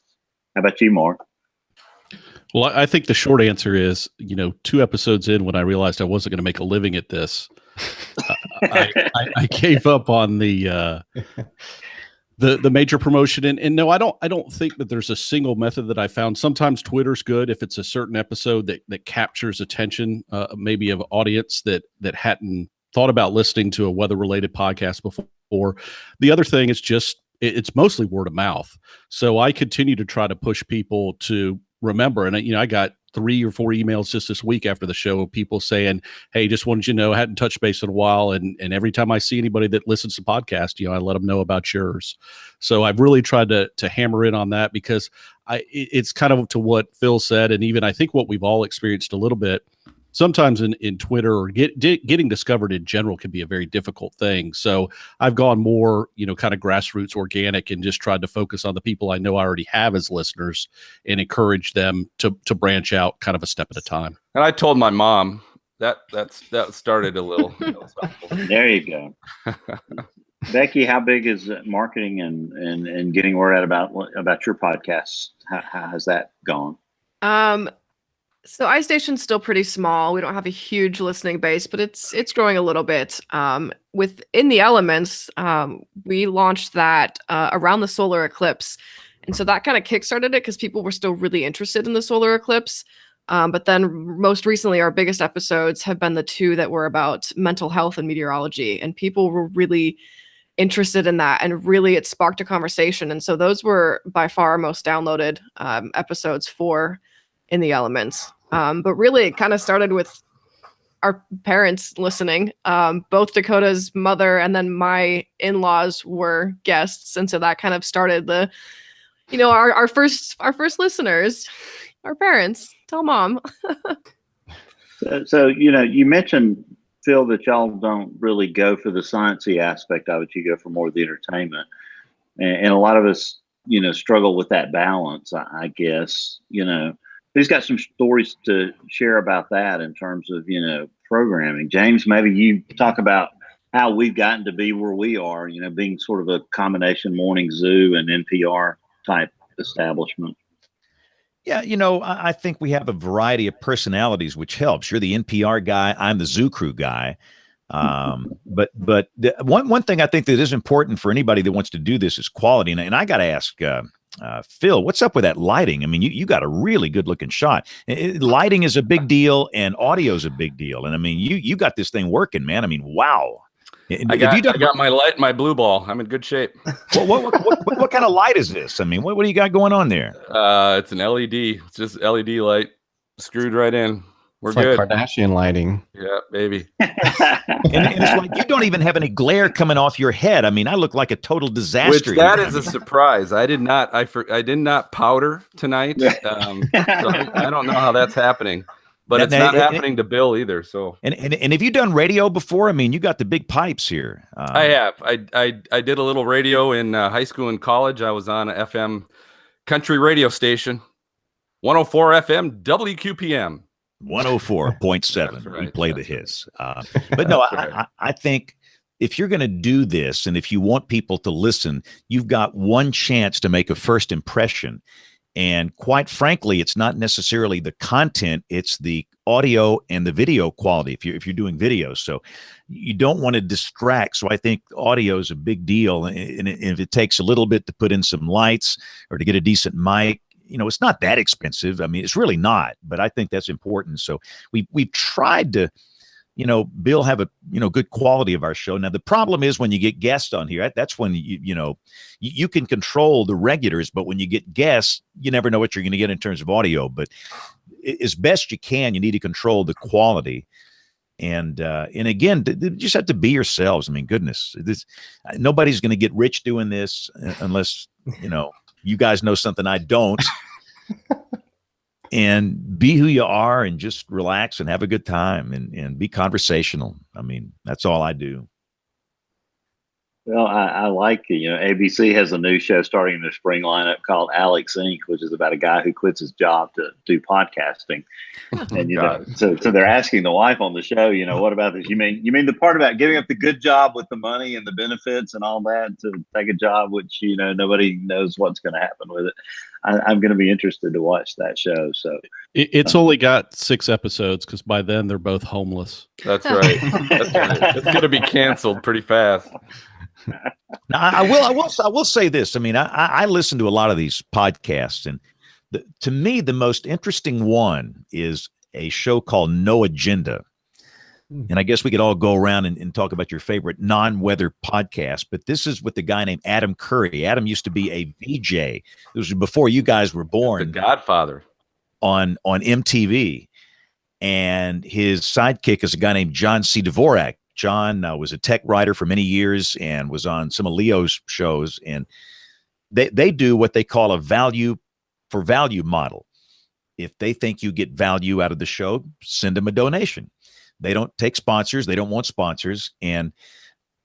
How about you, Mark? Well, I think the short answer is, 2 episodes in, when I realized I wasn't going to make a living at this, I gave up on the major promotion. And no, I don't think that there's a single method that I found. Sometimes Twitter's good if it's a certain episode that captures attention, maybe of audience that hadn't thought about listening to a weather related podcast before. The other thing is just, it's mostly word of mouth. So I continue to try to push people to remember. And, I got 3 or 4 emails just this week after the show of people saying, hey, just wanted you to know, I hadn't touched base in a while. And every time I see anybody that listens to podcast, I let them know about yours. So I've really tried to hammer in on that, because it's kind of to what Phil said. And even I think what we've all experienced a little bit, sometimes in Twitter or getting discovered in general can be a very difficult thing. So I've gone more, kind of grassroots organic, and just tried to focus on the people I know I already have as listeners and encourage them to branch out kind of a step at a time. And I told my mom that started a little. There you go. Becky, how big is marketing and getting word out about your podcasts? How has that gone? So iStation's still pretty small. We don't have a huge listening base, but it's growing a little bit. Within the Elements, we launched that around the solar eclipse. And so that kind of kickstarted it, because people were still really interested in the solar eclipse. But then most recently, our biggest episodes have been the 2 that were about mental health and meteorology. And people were really interested in that, and really it sparked a conversation. And so those were by far our most downloaded episodes for In the Elements. But really it kind of started with our parents listening. Both Dakota's mother and then my in-laws were guests. And so that kind of started the, our first listeners, our parents. Tell mom. So, you mentioned, Phil, that y'all don't really go for the sciencey aspect of it. You go for more of the entertainment. And a lot of us, struggle with that balance, I guess. Who's got some stories to share about that in terms of, programming? James, maybe you talk about how we've gotten to be where we are, being sort of a combination morning zoo and NPR type establishment. Yeah, I think we have a variety of personalities, which helps. You're the NPR guy. I'm the Zoo Crew guy. But one thing I think that is important for anybody that wants to do this is quality. And I got to ask Phil, what's up with that lighting? I mean, you got a really good looking shot. Lighting is a big deal, and audio is a big deal. And I mean, you got this thing working, man. I mean, wow. I got my blue ball. I'm in good shape. What kind of light is this? I mean, what do you got going on there? It's an LED. It's just LED light screwed right in. We're it's good. Like Kardashian lighting. Yeah, baby. and it's like you don't even have any glare coming off your head. I mean, I look like a total disaster. Which that is a surprise. I did not powder tonight. So I don't know how that's happening. But it's not happening to Bill either. So and have you done radio before? I mean, you got the big pipes here. I have. I did a little radio in high school and college. I was on a FM country radio station, 104 FM WQPM. 104.7. Right. We play the hits. But no, right. I think if you're going to do this, and if you want people to listen, you've got one chance to make a first impression. And quite frankly, it's not necessarily the content, it's the audio and the video quality if you're doing videos. So you don't want to distract. So I think audio is a big deal. And if it takes a little bit to put in some lights or to get a decent mic, it's not that expensive. I mean, it's really not, but I think that's important. So we've tried to, Bill, have a, good quality of our show. Now, the problem is when you get guests on here, that's when, you can control the regulars, but when you get guests, you never know what you're going to get in terms of audio. But as best you can, you need to control the quality. And again, just have to be yourselves. I mean, goodness, nobody's going to get rich doing this unless, you guys know something I don't. And be who you are and just relax and have a good time and be conversational. I mean, that's all I do. Well, I like it. ABC has a new show starting in the spring lineup called Alex Inc., which is about a guy who quits his job to do podcasting. And so they're asking the wife on the show, what about this? You mean the part about giving up the good job with the money and the benefits and all that to take a job which nobody knows what's going to happen with it. I'm going to be interested to watch that show. So it's only got 6 episodes because by then they're both homeless. That's right. It's going to be canceled pretty fast. Now, I will say this. I mean, I listen to a lot of these podcasts, and to me, the most interesting one is a show called No Agenda. And I guess we could all go around and talk about your favorite non-weather podcast, but this is with the guy named Adam Curry. Adam used to be a VJ. This was before you guys were born. The Godfather. On MTV. And his sidekick is a guy named John C. Dvorak. John was a tech writer for many years and was on some of Leo's shows. And they do what they call a value for value model. If they think you get value out of the show, send them a donation. They don't take sponsors. They don't want sponsors. And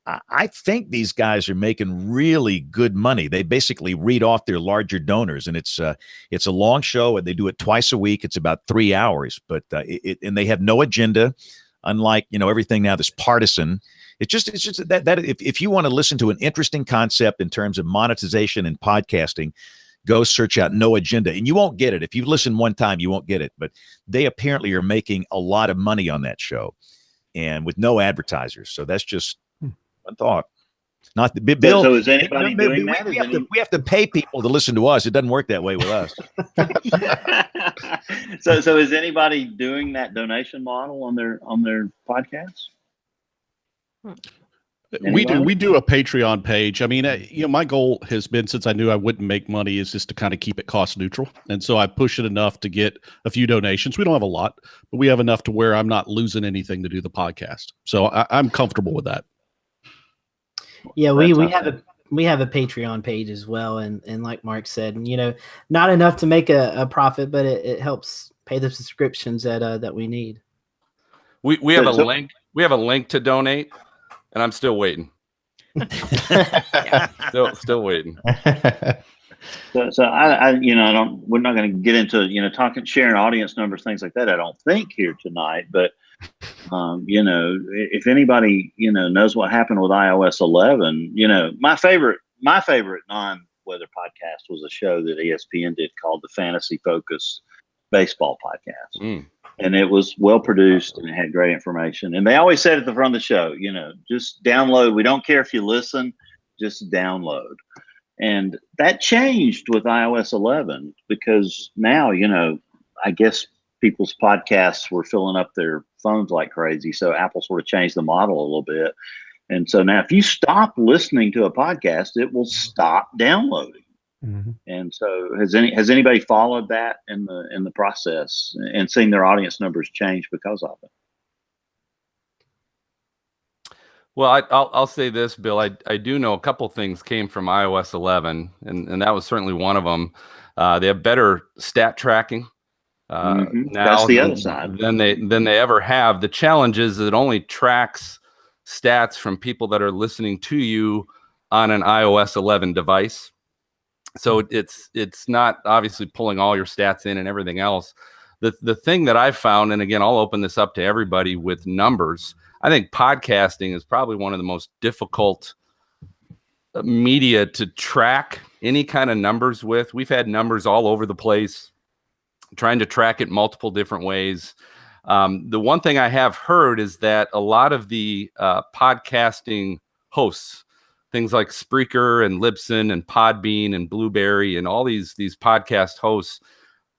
I think these guys are making really good money. They basically read off their larger donors, and it's a long show, and they do it twice a week. It's about 3 hours, but and they have no agenda. Unlike, everything now that's partisan. It's just that if you want to listen to an interesting concept in terms of monetization and podcasting, go search out No Agenda, and you won't get it. If you listen one time, you won't get it, but they apparently are making a lot of money on that show and with no advertisers. So that's just one thought. Not the Bill. So is anybody doing that? We have to pay people to listen to us. It doesn't work that way with us. So is anybody doing that donation model on their podcasts? We do a Patreon page. I mean, my goal has been, since I knew I wouldn't make money, is just to kind of keep it cost neutral. And so I push it enough to get a few donations. We don't have a lot, but we have enough to where I'm not losing anything to do the podcast. So I'm comfortable with that. Yeah, we have a Patreon page as well, and like Mark said, not enough to make a profit, but it helps pay the subscriptions that we need. We have a link. We have a link to donate, and I'm still waiting. Still waiting. So I we're not going to get into sharing audience numbers, things like that. I don't think here tonight, but if anybody knows what happened with iOS 11, my favorite non-weather podcast was a show that ESPN did called the Fantasy Focus Baseball Podcast, and it was well produced and it had great information. And they always said at the front of the show, just download. We don't care if you listen, just download. And that changed with iOS 11 because now, I guess people's podcasts were filling up their phones like crazy. So Apple sort of changed the model a little bit. And so now if you stop listening to a podcast, it will stop downloading. Mm-hmm. And so has anybody followed that in the process and seen their audience numbers change because of it? Well, I'll say this, Bill. I do know a couple things came from iOS 11, and that was certainly one of them. They have better stat tracking now. That's the other side. than they ever have. The challenge is that it only tracks stats from people that are listening to you on an iOS 11 device. So it's not obviously pulling all your stats in and everything else. The thing that I've found, and again, I'll open this up to everybody with numbers. I think podcasting is probably one of the most difficult media to track any kind of numbers with. We've had numbers all over the place, trying to track it multiple different ways. The one thing I have heard is that a lot of the podcasting hosts, things like Spreaker and Libsyn and Podbean and Blueberry and all these podcast hosts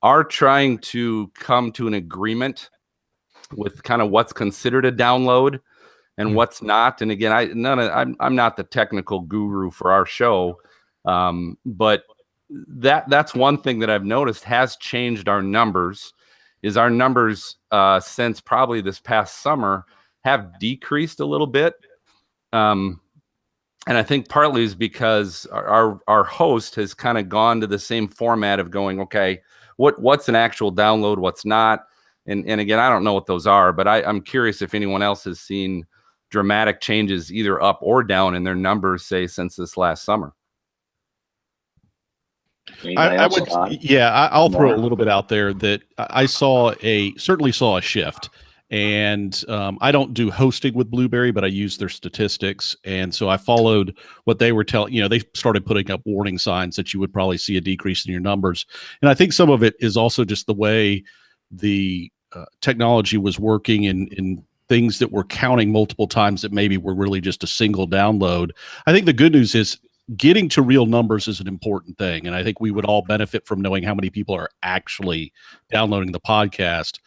are trying to come to an agreement with kind of what's considered a download and what's not. And again, I'm not the technical guru for our show, but that's one thing that I've noticed has changed our numbers. Is our numbers since probably this past summer have decreased a little bit. And I think partly is because our host has kind of gone to the same format of going, okay, what's an actual download, what's not. And again, I don't know what those are, but I'm curious if anyone else has seen dramatic changes either up or down in their numbers, say, since this last summer. I'll throw a little bit out there that I certainly saw a shift. And I don't do hosting with Blueberry, but I use their statistics. And so I followed what they were telling, they started putting up warning signs that you would probably see a decrease in your numbers. And I think some of it is also just the way the technology was working in things that were counting multiple times that maybe were really just a single download. I think the good news is getting to real numbers is an important thing. And I think we would all benefit from knowing how many people are actually downloading the podcast.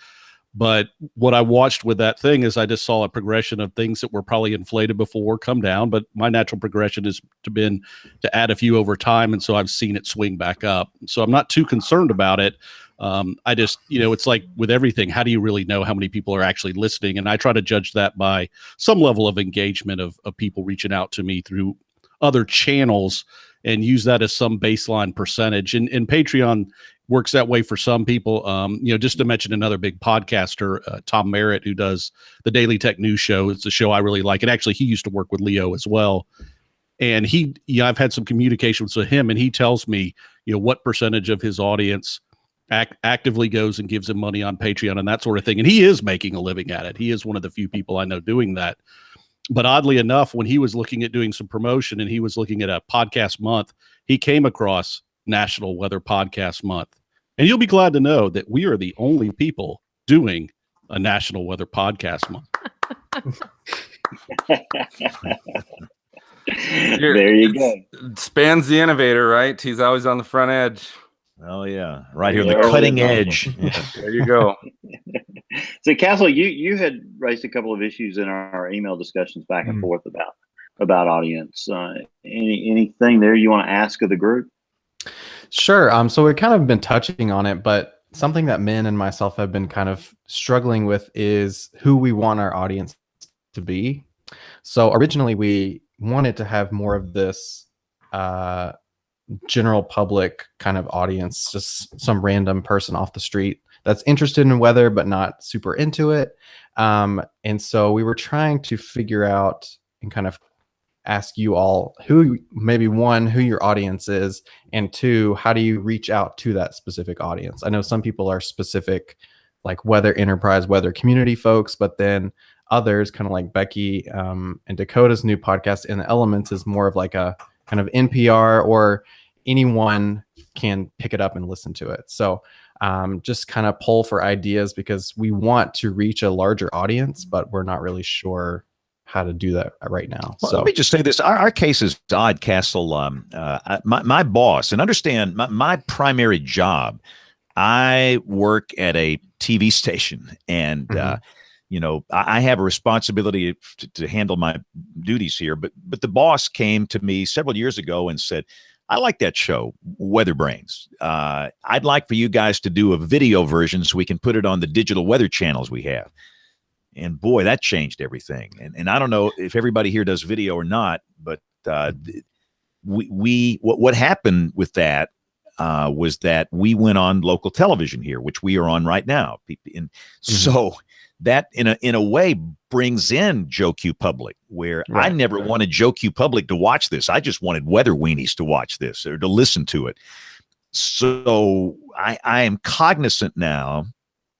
But what I watched with that thing is I just saw a progression of things that were probably inflated before come down. But my natural progression has been to add a few over time. And so I've seen it swing back up. So I'm not too concerned about it. I just, it's like with everything, how do you really know how many people are actually listening? And I try to judge that by some level of engagement of people reaching out to me through other channels and use that as some baseline percentage. And Patreon works that way for some people. Just to mention another big podcaster, Tom Merritt, who does the Daily Tech News Show. It's a show I really like. And actually, he used to work with Leo as well. And I've had some communications with him, and he tells me, what percentage of his audience actively goes and gives him money on Patreon and that sort of thing. And he is making a living at it. He is one of the few people I know doing that. But oddly enough, when he was looking at doing some promotion and he was looking at a podcast month, he came across National Weather Podcast Month. And you'll be glad to know that we are the only people doing a National Weather Podcast Month. There you go. Spans the innovator, right? He's always on the front edge. Oh, yeah. Right here, the cutting edge. Yeah. There you go. So, Castle, you had raised a couple of issues in our email discussions back and forth about audience. Anything there you want to ask of the group? Sure. So we've kind of been touching on it, but something that Min and myself have been kind of struggling with is who we want our audience to be. So originally we wanted to have more of this general public kind of audience, just some random person off the street that's interested in weather but not super into it. And so we were trying to figure out and kind of ask you all who, maybe one, who your audience is, and two, how do you reach out to that specific audience? I know some people are specific, like weather enterprise, weather community folks, but then others, kind of like Becky and Dakota's new podcast, In the Elements, is more of like a kind of NPR, or anyone can pick it up and listen to it. So just kind of pull for ideas, because we want to reach a larger audience, but we're not really sure how to do that right now. Well, so let me just say this. Our case is odd, Castle. My boss, and understand my primary job, I work at a TV station, and I have a responsibility to handle my duties here. But the boss came to me several years ago and said, I like that show, WeatherBrains. I'd like for you guys to do a video version so we can put it on the digital weather channels we have. And boy, that changed everything. And I don't know if everybody here does video or not, but what happened with that was that we went on local television here, which we are on right now. And so that in a way brings in Joe Q Public, where I never wanted Joe Q Public to watch this. I just wanted weather weenies to watch this or to listen to it. So I am cognizant now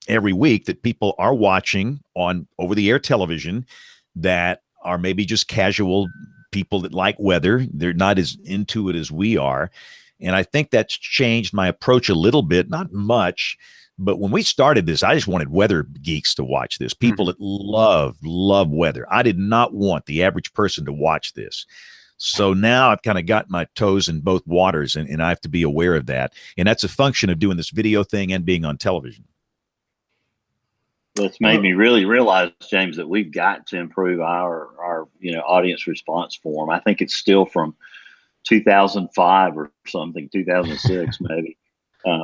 every week that people are watching on over-the-air television that are maybe just casual people that like weather. They're not as into it as we are. And I think that's changed my approach a little bit, not much. But when we started this, I just wanted weather geeks to watch this. People that love weather. I did not want the average person to watch this. So now I've kind of got my toes in both waters, and I have to be aware of that. And that's a function of doing this video thing and being on television. Well, it's made me really realize, James, that we've got to improve our audience response form. I think it's still from 2005 or something, 2006 maybe.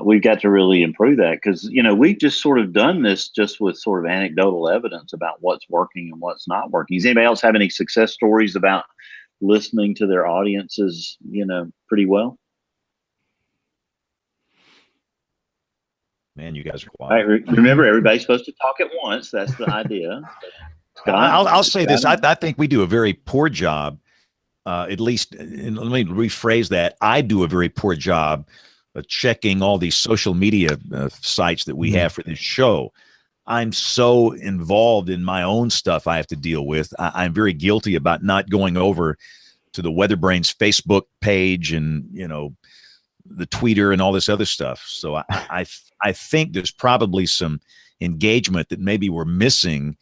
we've got to really improve that because, we've just sort of done this just with sort of anecdotal evidence about what's working and what's not working. Does anybody else have any success stories about listening to their audiences, pretty well? Man, you guys are quiet. Remember, everybody's supposed to talk at once. That's the idea. I'll say this. I think we do a very poor job, at least, and let me rephrase that. I do a very poor job of checking all these social media sites that we have for this show. I'm so involved in my own stuff I have to deal with. I'm very guilty about not going over to the WeatherBrains Facebook page and, the Twitter and all this other stuff. So I think there's probably some engagement that maybe we're missing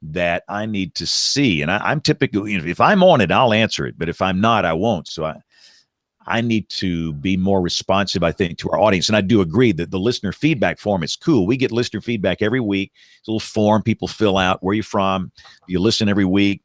that I need to see. And I'm typically, if I'm on it, I'll answer it. But if I'm not, I won't. So I need to be more responsive, I think, to our audience. And I do agree that the listener feedback form is cool. We get listener feedback every week. It's a little form people fill out. Where you from? You listen every week.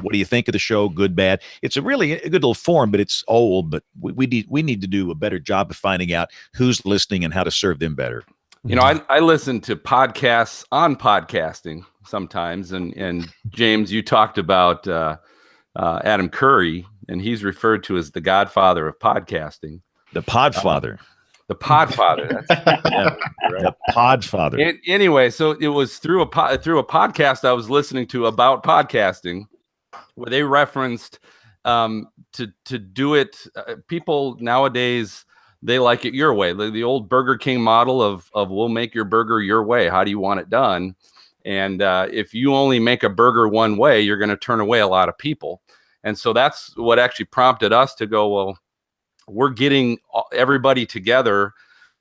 What do you think of the show? Good, bad. It's a really a good little form, but it's old. But we need to do a better job of finding out who's listening and how to serve them better. I listen to podcasts on podcasting sometimes, and James, you talked about Adam Curry, and he's referred to as the godfather of podcasting. The Podfather. The Podfather. The Podfather. Anyway, so it was through a podcast I was listening to about podcasting, where they referenced to do it. People nowadays, they like it your way. The old Burger King model of we'll make your burger your way. How do you want it done? And if you only make a burger one way, you're going to turn away a lot of people. And so that's what actually prompted us to go, well, we're getting everybody together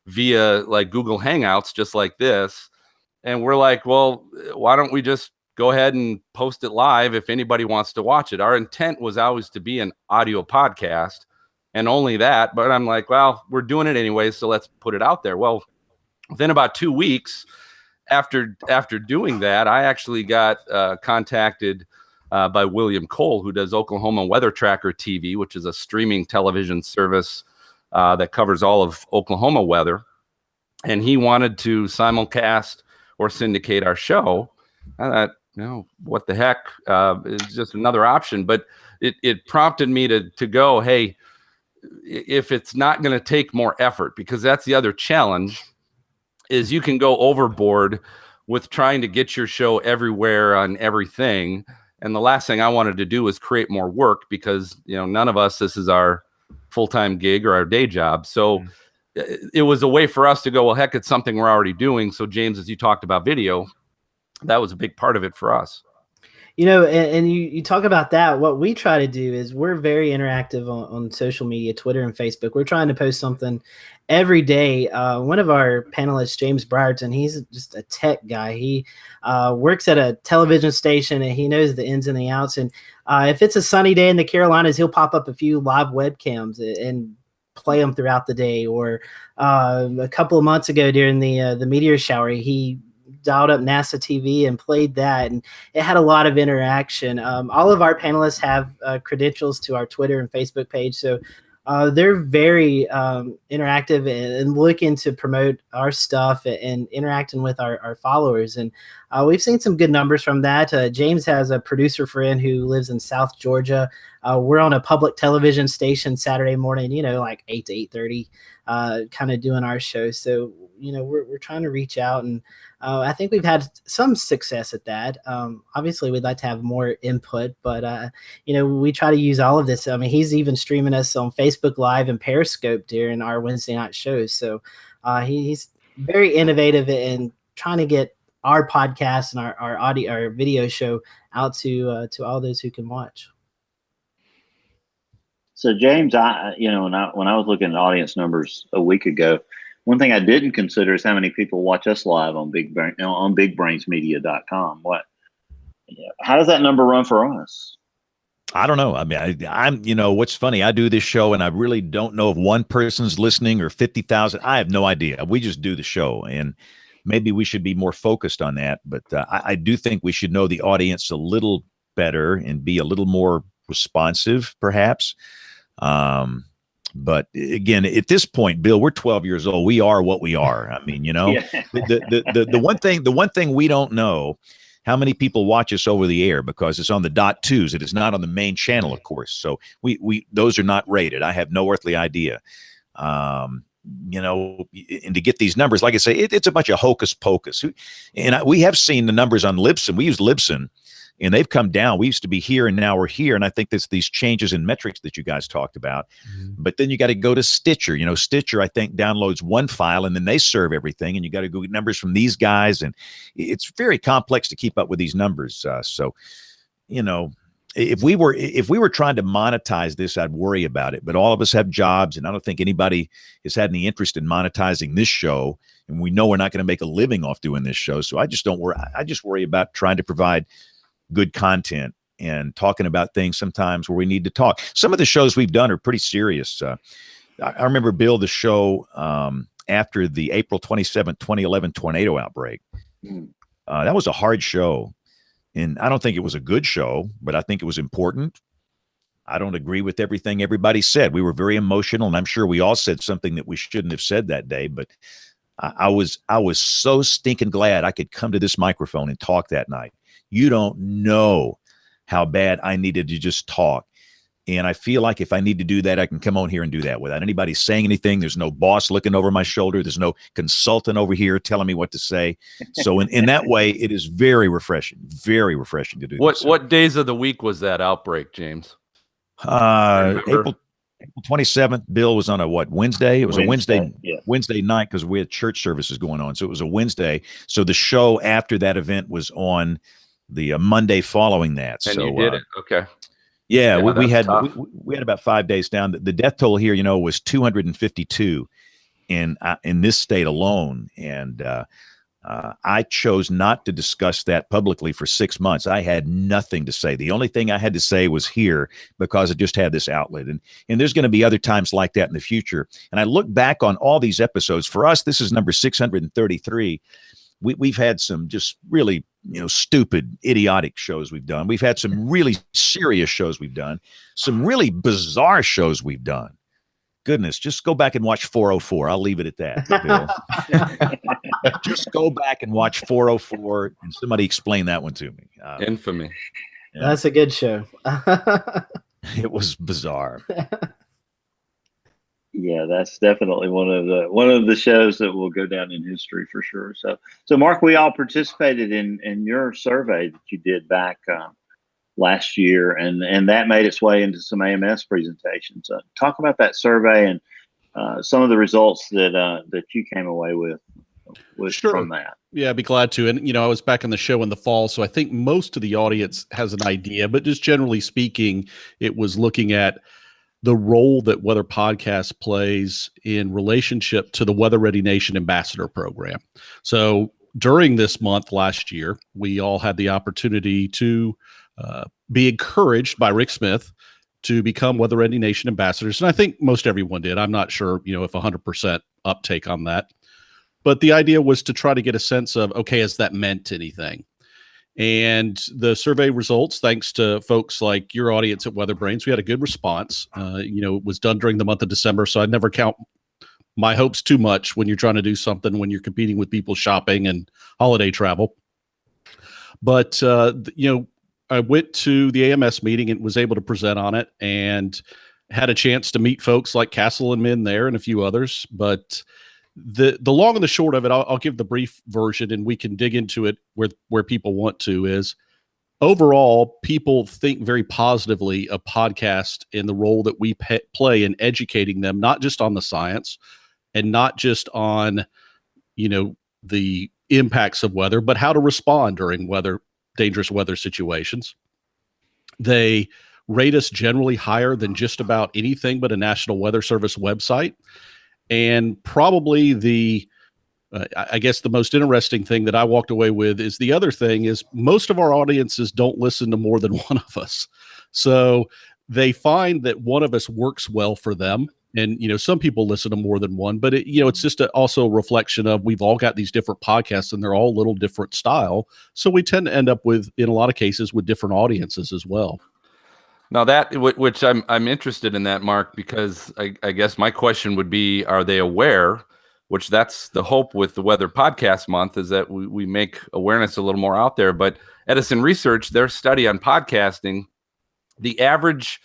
via like Google Hangouts, just like this. And we're like, well, why don't we just go ahead and post it live if anybody wants to watch it? Our intent was always to be an audio podcast and only that. But I'm like, well, we're doing it anyway, so let's put it out there. Well, within about 2 weeks after doing that, I actually got contacted by William Cole, who does Oklahoma Weather Tracker TV, which is a streaming television service that covers all of Oklahoma weather. And he wanted to simulcast or syndicate our show. I thought, what the heck? It's just another option. But it prompted me to go, hey, if it's not going to take more effort, because that's the other challenge, is you can go overboard with trying to get your show everywhere on everything. And the last thing I wanted to do was create more work because, none of us, this is our full-time gig or our day job. So it was a way for us to go, well, heck, it's something we're already doing. So James, as you talked about video, that was a big part of it for us. And you talk about that. What we try to do is we're very interactive on social media, Twitter and Facebook. We're trying to post something every day. One of our panelists, James Brierton, he's just a tech guy. He works at a television station and he knows the ins and the outs. And if it's a sunny day in the Carolinas, he'll pop up a few live webcams and play them throughout the day. Or a couple of months ago during the meteor shower, he dialed up NASA TV and played that, and it had a lot of interaction. All of our panelists have credentials to our Twitter and Facebook page, so they're very interactive and looking to promote our stuff and interacting with our followers. And we've seen some good numbers from that. James has a producer friend who lives in South Georgia. We're on a public television station Saturday morning, like 8 to 8:30, kind of doing our show. So, we're trying to reach out, and I think we've had some success at that. Obviously, we'd like to have more input, but, we try to use all of this. I mean, he's even streaming us on Facebook Live and Periscope during our Wednesday night shows. So he's very innovative in trying to get our podcast and our audio, our video show out to all those who can watch. So James, when I was looking at audience numbers a week ago, one thing I didn't consider is how many people watch us live on BigBrainsMedia.com. How does that number run for us? I don't know. I mean, I'm what's funny, I do this show and I really don't know if one person's listening or 50,000. I have no idea. We just do the show, and maybe we should be more focused on that. But I do think we should know the audience a little better and be a little more responsive, perhaps. But again, at this point, Bill, we're 12 years old. We are what we are. I mean, Yeah. the one thing we don't know, how many people watch us over the air, because it's on the .2s. It is not on the main channel, of course. So we those are not rated. I have no earthly idea. And to get these numbers, like I say, it's a bunch of hocus pocus. And we have seen the numbers on Libsyn. We use Libsyn, and they've come down. We used to be here, and now we're here. And I think there's these changes in metrics that you guys talked about. Mm-hmm. But then you got to go to Stitcher. Stitcher, I think, downloads one file, and then they serve everything. And you got to go get numbers from these guys. And it's very complex to keep up with these numbers. If we were trying to monetize this, I'd worry about it. But all of us have jobs, and I don't think anybody has had any interest in monetizing this show. And we know we're not going to make a living off doing this show. So I just don't worry. I just worry about trying to provide good content and talking about things sometimes where we need to talk. Some of the shows we've done are pretty serious. I remember, Bill, the show after the April 27th, 2011 tornado outbreak. That was a hard show. And I don't think it was a good show, but I think it was important. I don't agree with everything everybody said. We were very emotional, and I'm sure we all said something that we shouldn't have said that day. But I was so stinking glad I could come to this microphone and talk that night. You don't know how bad I needed to just talk. And I feel like if I need to do that, I can come on here and do that without anybody saying anything. There's no boss looking over my shoulder. There's no consultant over here telling me what to say. So in that way, it is very refreshing to do this. What days of the week was that outbreak, James? April 27th, Bill, was on a Wednesday? It was Wednesday, a Wednesday, yeah. Wednesday night, because we had church services going on. So it was a Wednesday. So the show after that event was on the Monday following that. And so you did it. Okay. Yeah, we had tough. we had about 5 days down. The death toll here, was 252 in this state alone, and I chose not to discuss that publicly for 6 months. I had nothing to say. The only thing I had to say was here, because I just had this outlet, and there's going to be other times like that in the future. And I look back on all these episodes. For us, this is number 633. We've had some just really, stupid, idiotic shows we've done. We've had some really serious shows we've done, some really bizarre shows we've done. Goodness, just go back and watch 404. I'll leave it at that, Bill. Just go back and watch 404, and somebody explain that one to me. Infamy. Yeah. That's a good show. It was bizarre. Yeah, that's definitely one of the shows that will go down in history for sure. So Mark, we all participated in your survey that you did back last year, and that made its way into some AMS presentations. Talk about that survey and some of the results that you came away with sure. From that. Yeah, I'd be glad to. And I was back on the show in the fall, so I think most of the audience has an idea, but just generally speaking, it was looking at the role that Weather Podcast plays in relationship to the Weather Ready Nation Ambassador Program. So during this month last year, we all had the opportunity to be encouraged by Rick Smith to become Weather Ready Nation ambassadors. And I think most everyone did. I'm not sure, if 100% uptake on that. But the idea was to try to get a sense of, okay, has that meant anything? And the survey results, thanks to folks like your audience at WeatherBrains, we had a good response. It was done during the month of December, so I'd never count my hopes too much when you're trying to do something when you're competing with people shopping and holiday travel. But, I went to the AMS meeting and was able to present on it, and had a chance to meet folks like Castle and Min there and a few others. But the long and the short of it, I'll give the brief version, and we can dig into it where people want to, is overall, people think very positively of podcast and the role that we play in educating them, not just on the science and not just on, the impacts of weather, but how to respond during dangerous weather situations. They rate us generally higher than just about anything but a National Weather Service website. And probably I guess the most interesting thing that I walked away with is the other thing is most of our audiences don't listen to more than one of us. So they find that one of us works well for them. And, some people listen to more than one, but it's just also a reflection of we've all got these different podcasts and they're all a little different style. So we tend to end up with, in a lot of cases, with different audiences as well. Now that which I'm interested in that, Mark, because I guess my question would be, are they aware? Which that's the hope with the Weather Podcast Month, is that we make awareness a little more out there. But Edison Research, their study on podcasting, the average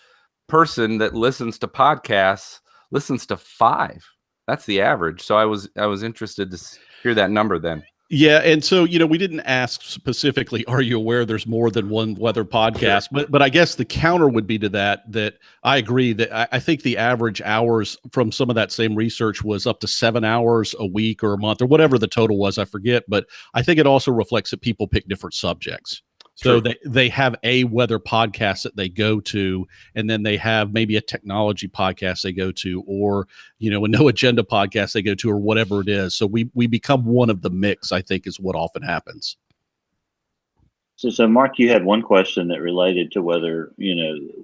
person that listens to podcasts listens to 5. That's the average. So I was interested to hear that number then. Yeah, and so we didn't ask specifically, are you aware there's more than one weather podcast? Sure. But I guess the counter would be to that I agree that I think the average hours from some of that same research was up to 7 hours a week or a month or whatever the total was, I forget. But I think it also reflects that people pick different subjects. So they have a weather podcast that they go to, and then they have maybe a technology podcast they go to, or a no agenda podcast they go to, or whatever it is. So we become one of the mix, I think, is what often happens. So Mark, you had one question that related to whether,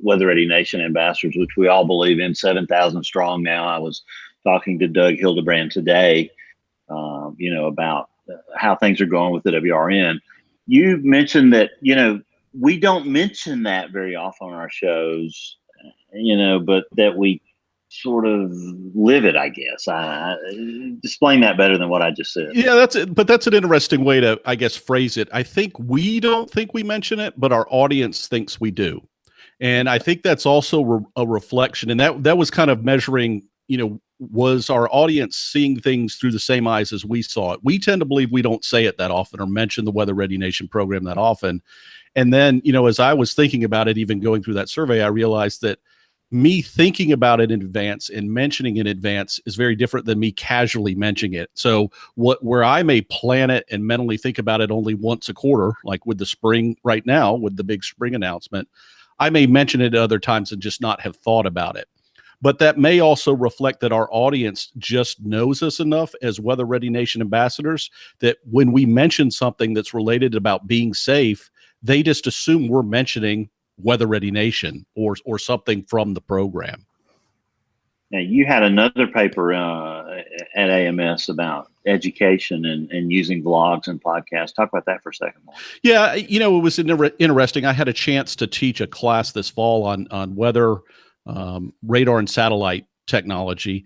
Weather Ready Nation ambassadors, which we all believe in, 7,000 strong now. I was talking to Doug Hildebrand today, about how things are going with the WRN. You mentioned that, we don't mention that very often on our shows, but that we sort of live it, I guess. I explain that better than what I just said. Yeah, that's an interesting way to, I guess, phrase it. I think we don't think we mention it, but our audience thinks we do. And I think that's also a reflection. And that was kind of measuring, was our audience seeing things through the same eyes as we saw it? We tend to believe we don't say it that often or mention the Weather Ready Nation program that often. And then, as I was thinking about it, even going through that survey, I realized that me thinking about it in advance and mentioning in advance is very different than me casually mentioning it. So where I may plan it and mentally think about it only once a quarter, like with the spring right now, with the big spring announcement, I may mention it at other times and just not have thought about it. But that may also reflect that our audience just knows us enough as Weather Ready Nation ambassadors that when we mention something that's related about being safe, they just assume we're mentioning Weather Ready Nation or something from the program. Now, you had another paper at AMS about education and using vlogs and podcasts. Talk about that for a second, Mark. Yeah, it was interesting. I had a chance to teach a class this fall on weather, radar and satellite technology.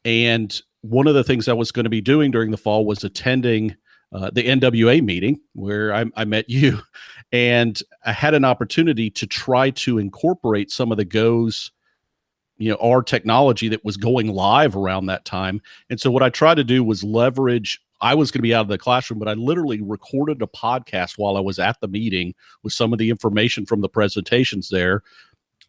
And one of the things I was going to be doing during the fall was attending the NWA meeting where I met you, and I had an opportunity to try to incorporate some of the GOES, our technology that was going live around that time. And so what I tried to do was leverage, I was going to be out of the classroom, but I literally recorded a podcast while I was at the meeting with some of the information from the presentations there,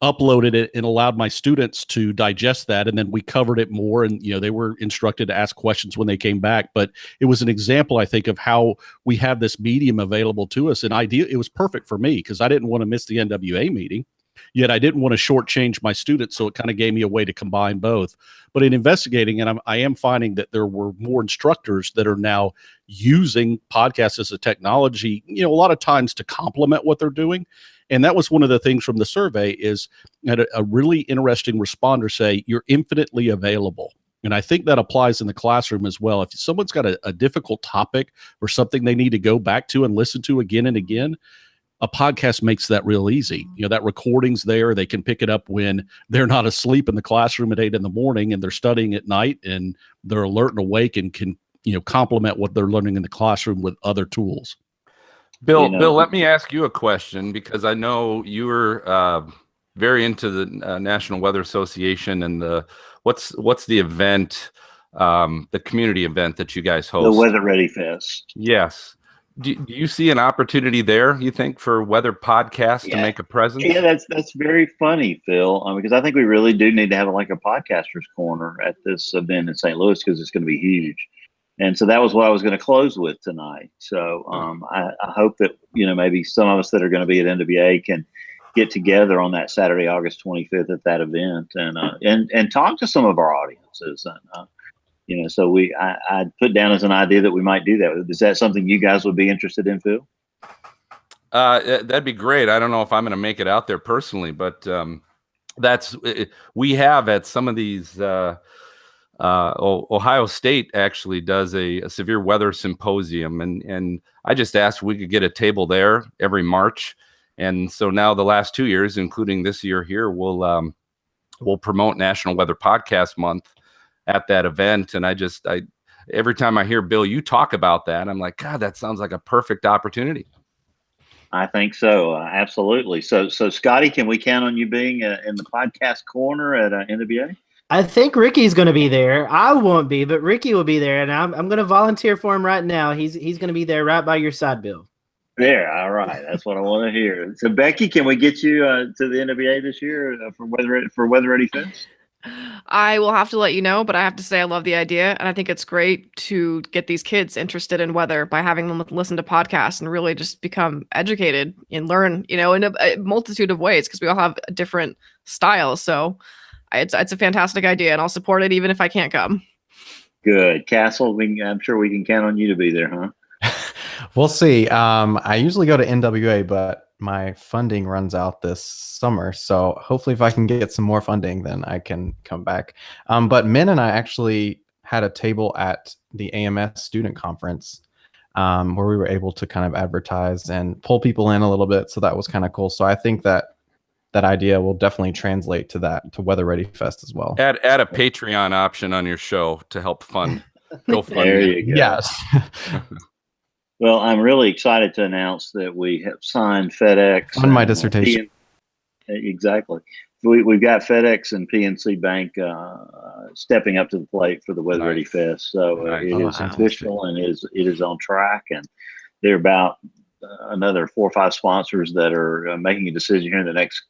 uploaded it, and allowed my students to digest that. And then we covered it more, and they were instructed to ask questions when they came back. But it was an example, I think, of how we have this medium available to us. And it was perfect for me because I didn't want to miss the NWA meeting, yet I didn't want to shortchange my students. So it kind of gave me a way to combine both. But in investigating, and I am finding that there were more instructors that are now using podcasts as a technology, a lot of times to complement what they're doing. And that was one of the things from the survey is had a really interesting responder say, you're infinitely available. And I think that applies in the classroom as well. If someone's got a difficult topic or something they need to go back to and listen to again and again, a podcast makes that real easy. That recording's there. They can pick it up when they're not asleep in the classroom at 8 a.m. and they're studying at night, and they're alert and awake and can, complement what they're learning in the classroom with other tools. Bill, let me ask you a question, because I know you were very into the National Weather Association and what's the event, the community event that you guys host? The Weather Ready Fest. Yes. Do you see an opportunity there, you think, for weather podcasts to make a presence? Yeah, that's very funny, Phil, because I think we really do need to have like a podcaster's corner at this event in St. Louis, because it's going to be huge. And so that was what I was going to close with tonight. So I hope that, maybe some of us that are going to be at NWA can get together on that Saturday, August 25th at that event and talk to some of our audiences. And, so I put down as an idea that we might do that. Is that something you guys would be interested in, Phil? That'd be great. I don't know if I'm going to make it out there personally, but we have at some of these, Ohio State actually does a severe weather symposium, and I just asked if we could get a table there every March And so now the last 2 years, including this year here, we'll promote National Weather Podcast Month at that event. And I every time I hear Bill, you talk about that, I'm like, God, that sounds like a perfect opportunity. I think so. Absolutely. So Scotty, can we count on you being in the podcast corner at NWA? I think Ricky's going to be there. I won't be, but Ricky will be there, and I'm going to volunteer for him right now. He's going to be there right by your side, Bill. There, all right. That's what I want to hear. So, Becky, can we get you to the NWA this year for Weather Ready Fest? I will have to let you know, but I have to say I love the idea, and I think it's great to get these kids interested in weather by having them listen to podcasts and really just become educated and learn, in a multitude of ways, because we all have different styles. So it's a fantastic idea, and I'll support it even if I can't come. Good. Castle, I'm sure we can count on you to be there, huh? We'll see. I usually go to NWA, but my funding runs out this summer. So hopefully if I can get some more funding, then I can come back. But Min and I actually had a table at the AMS student conference where we were able to kind of advertise and pull people in a little bit. So that was kind of cool. So I think that idea will definitely translate to Weather Ready Fest as well. Add a Patreon option on your show to help fund. Go fund. There you go. Yes. Well, I'm really excited to announce that we have signed FedEx. On my dissertation. Exactly. We've got FedEx and PNC Bank stepping up to the plate for the Weather Ready Fest. So it is official and it is on track. And there are about another 4 or 5 sponsors that are making a decision here in the next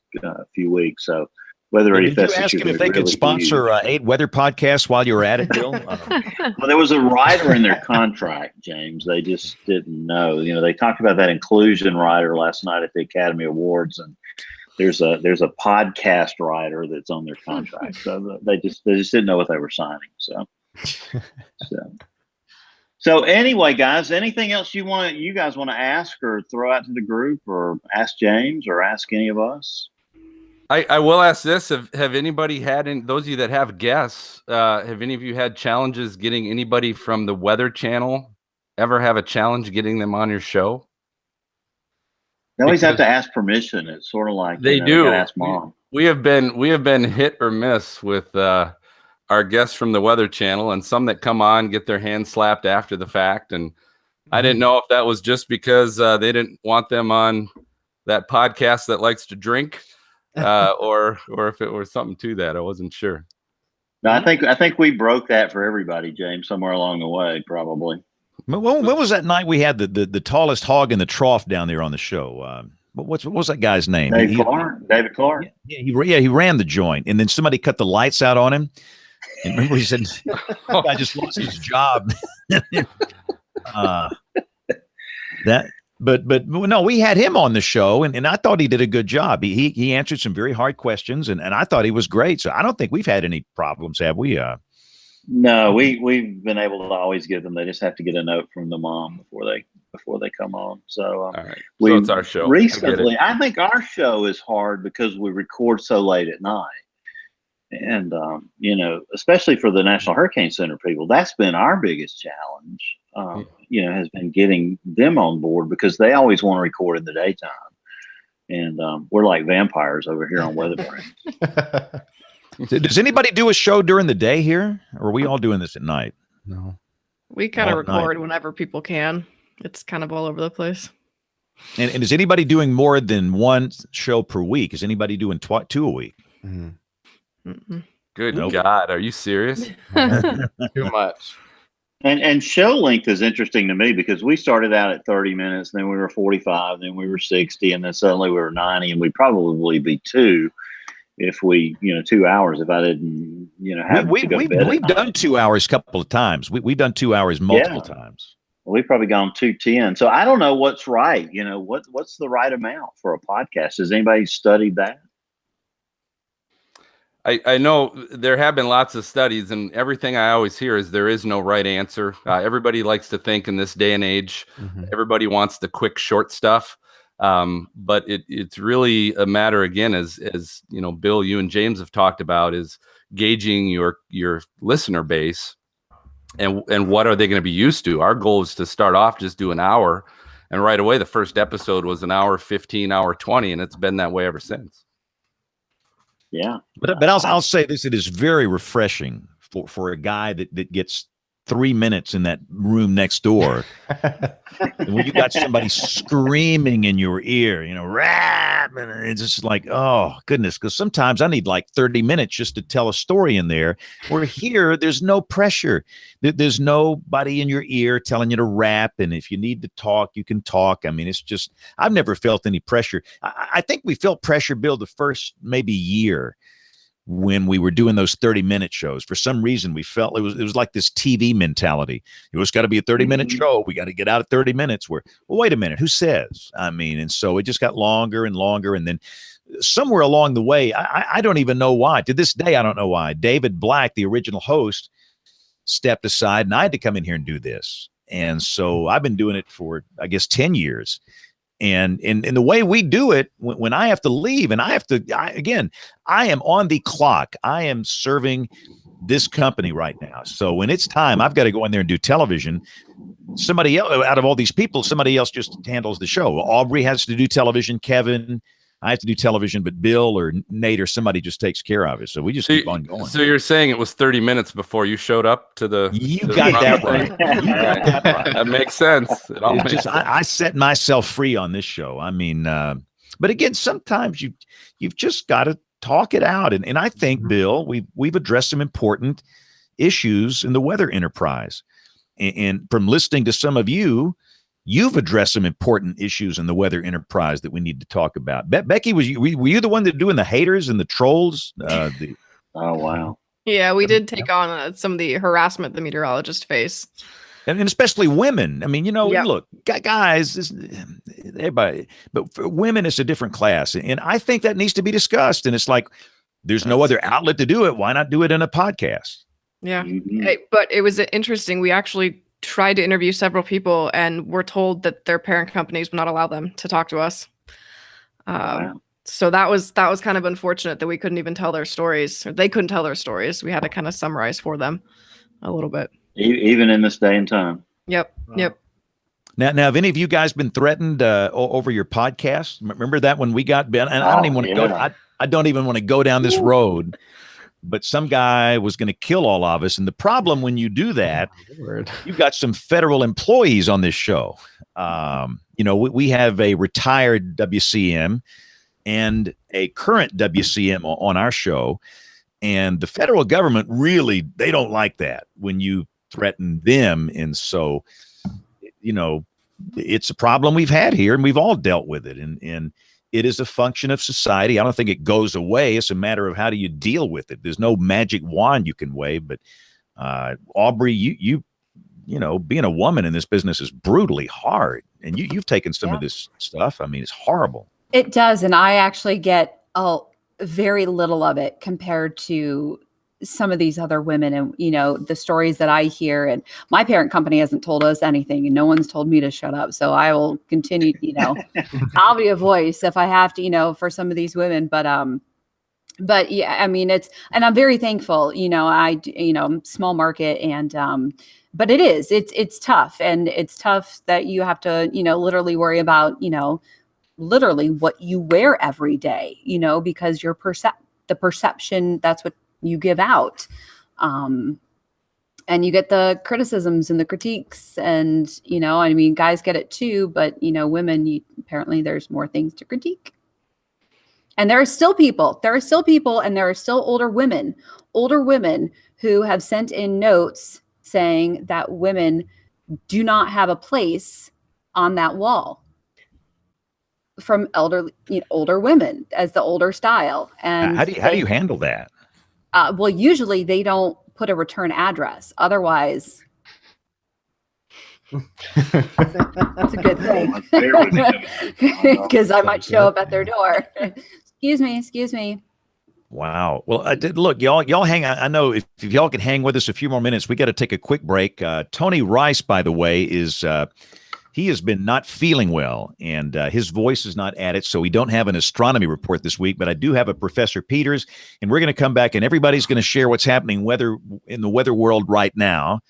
few weeks. So Weather Ready Fest. Did you ask them if they could sponsor 8 weather podcasts while you were at it, Bill? Well, there was a rider in their contract, James. They just didn't know. They talked about that inclusion rider last night at the Academy Awards, and there's a podcast rider that's on their contract. So they just didn't know what they were signing. So anyway, guys, anything else you guys want to ask or throw out to the group, or ask James, or ask any of us? I will ask this: have anybody had those of you that have guests? Have any of you had challenges getting anybody from the Weather Channel? Ever have a challenge getting them on your show? They always have to ask permission. It's sort of like they do. They ask mom. We have been hit or miss with our guests from the Weather Channel, and some that come on get their hands slapped after the fact. And I didn't know if that was just because they didn't want them on that podcast that likes to drink. Or if it was something to that, I wasn't sure. No, I think we broke that for everybody, James, somewhere along the way, probably. When was that night we had the tallest hog in the trough down there on the show? What was that guy's name? David Clark. Yeah, he ran the joint, and then somebody cut the lights out on him. And remember, he said, "I just lost his job." But no, we had him on the show, and I thought he did a good job. He answered some very hard questions, and I thought he was great. So I don't think we've had any problems, have we? No, we've been able to always give them. They just have to get a note from the mom before they come on. So, all right. So it's our show. Recently, I think our show is hard because we record so late at night. And, especially for the National Hurricane Center people, that's been our biggest challenge, has been getting them on board because they always want to record in the daytime. And we're like vampires over here on WeatherBrains. Does anybody do a show during the day here? Or are we all doing this at night? No. We kind of record whenever people can. It's kind of all over the place. And is anybody doing more than one show per week? Is anybody doing 2 a week? Mm-hmm. Good God, are you serious? Too much. And show length is interesting to me because we started out at 30 minutes, then we were 45, then we were 60, and then suddenly we were 90, and we'd probably be 2 if we, 2 hours if I didn't, have to go to bed. We've done 2 hours a couple of times. We've done 2 hours multiple times. Well, we've probably gone 2:10. So I don't know what's right. What's the right amount for a podcast? Has anybody studied that? I know there have been lots of studies, and everything I always hear is there is no right answer. Everybody likes to think in this day and age, everybody wants the quick, short stuff. But it's really a matter, again, as Bill, you and James have talked about, is gauging your listener base and what are they going to be used to. Our goal is to start off just do an hour And right away, the first episode was an hour 15, hour 20, and it's been that way ever since. Yeah. But I'll say this, it is very refreshing for a guy that gets 3 minutes in that room next door. And when you got somebody screaming in your ear, rap, and it's just like, oh goodness, because sometimes I need like 30 minutes just to tell a story in there. Where here, there's no pressure. There's nobody in your ear telling you to rap, and if you need to talk, you can talk. I mean, it's just, I've never felt any pressure. I think we felt pressure, Bill, the first maybe year when we were doing those 30-minute shows. For some reason, we felt it was like this TV mentality. It was got to be a 30-minute show. We got to get out at 30 minutes. Well, wait a minute, who says? I mean, and so it just got longer and longer. And then somewhere along the way, I don't even know why. To this day, I don't know why. David Black, the original host, stepped aside, and I had to come in here and do this. And so I've been doing it for, I guess, 10 years. And the way we do it, when I have to leave and I am on the clock. I am serving this company right now. So when it's time, I've got to go in there and do television. Somebody else, out of all these people, somebody else just handles the show. Aubrey has to do television. Kevin, I have to do television, but Bill or Nate or somebody just takes care of it. So we just keep on going. So you're saying it was 30 minutes before you showed up to the... You got that right. You got that right. That makes sense. I set myself free on this show. I mean, but again, sometimes you've just got to talk it out. And I think, Bill, we've addressed some important issues in the weather enterprise. And from listening to some of you've addressed some important issues in the weather enterprise that we need to talk about. Becky, were you the one that doing the haters and the trolls? Oh, wow. Yeah, we did take on some of the harassment the meteorologists face. And especially women. I mean, look, guys, everybody, but for women, it's a different class. And I think that needs to be discussed. And it's like, there's no other outlet to do it. Why not do it in a podcast? Yeah. But it was interesting. We actually tried to interview several people and were told that their parent companies would not allow them to talk to us. Wow. So that was kind of unfortunate that we couldn't even tell their stories, or they couldn't tell their stories. We had to kind of summarize for them a little bit. Even in this day and time. Yep. Yep. Now, have any of you guys been threatened over your podcast? Remember that when we got Ben? And I don't even want to go. I don't even want to go down this road. But some guy was going to kill all of us. And the problem when you do that, you've got some federal employees on this show. We have a retired WCM and a current WCM on our show. And the federal government really, they don't like that when you threaten them. And so, it's a problem we've had here and we've all dealt with it. And it is a function of society. I don't think it goes away. It's a matter of how do you deal with it. There's no magic wand you can wave. But Aubrey, you being a woman in this business is brutally hard. And you've taken some of this stuff. I mean, it's horrible. It does. And I actually get very little of it compared to some of these other women and, the stories that I hear. And my parent company hasn't told us anything and no one's told me to shut up. So I will continue, I'll be a voice if I have to, for some of these women. But yeah, I mean, and I'm very thankful, small market and, but it's tough. And it's tough that you have to, literally worry about, literally what you wear every day, because the perception, that's what you give out. And you get the criticisms and the critiques and, guys get it too, but, women, apparently there's more things to critique. And there are still people and there are still older women who have sent in notes saying that women do not have a place on that wall from older women as the older style. And how do you handle that? Well, usually they don't put a return address. Otherwise, that's a good thing because I might show up at their door. Excuse me. Wow. Well, look, y'all hang on. I know if y'all can hang with us a few more minutes, we got to take a quick break. Tony Rice, by the way, is he has been not feeling well, and his voice is not at it, so we don't have an astronomy report this week, but I do have a Professor Peters, and we're going to come back, and everybody's going to share what's happening in the weather world right now.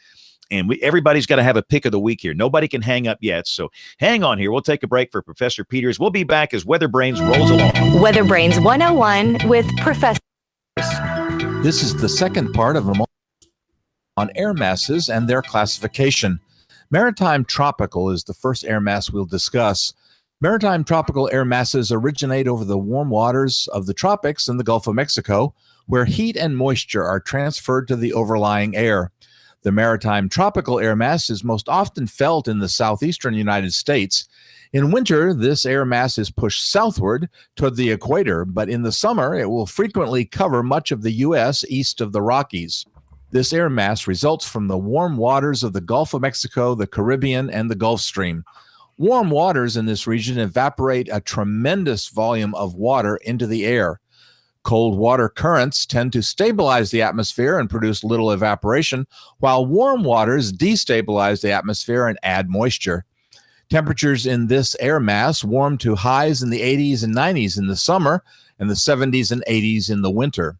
And everybody's got to have a pick of the week here. Nobody can hang up yet. So hang on here. We'll take a break for Professor Peters. We'll be back as WeatherBrains rolls along. WeatherBrains 101 with Professor. This is the second part of on air masses and their classification. Maritime tropical is the first air mass we'll discuss. Maritime tropical air masses originate over the warm waters of the tropics and the Gulf of Mexico, where heat and moisture are transferred to the overlying air. The maritime tropical air mass is most often felt in the southeastern United States. In winter, this air mass is pushed southward toward the equator, but in the summer, it will frequently cover much of the U.S. east of the Rockies. This air mass results from the warm waters of the Gulf of Mexico, the Caribbean, and the Gulf Stream. Warm waters in this region evaporate a tremendous volume of water into the air. Cold water currents tend to stabilize the atmosphere and produce little evaporation, while warm waters destabilize the atmosphere and add moisture. Temperatures in this air mass warm to highs in the 80s and 90s in the summer and the 70s and 80s in the winter.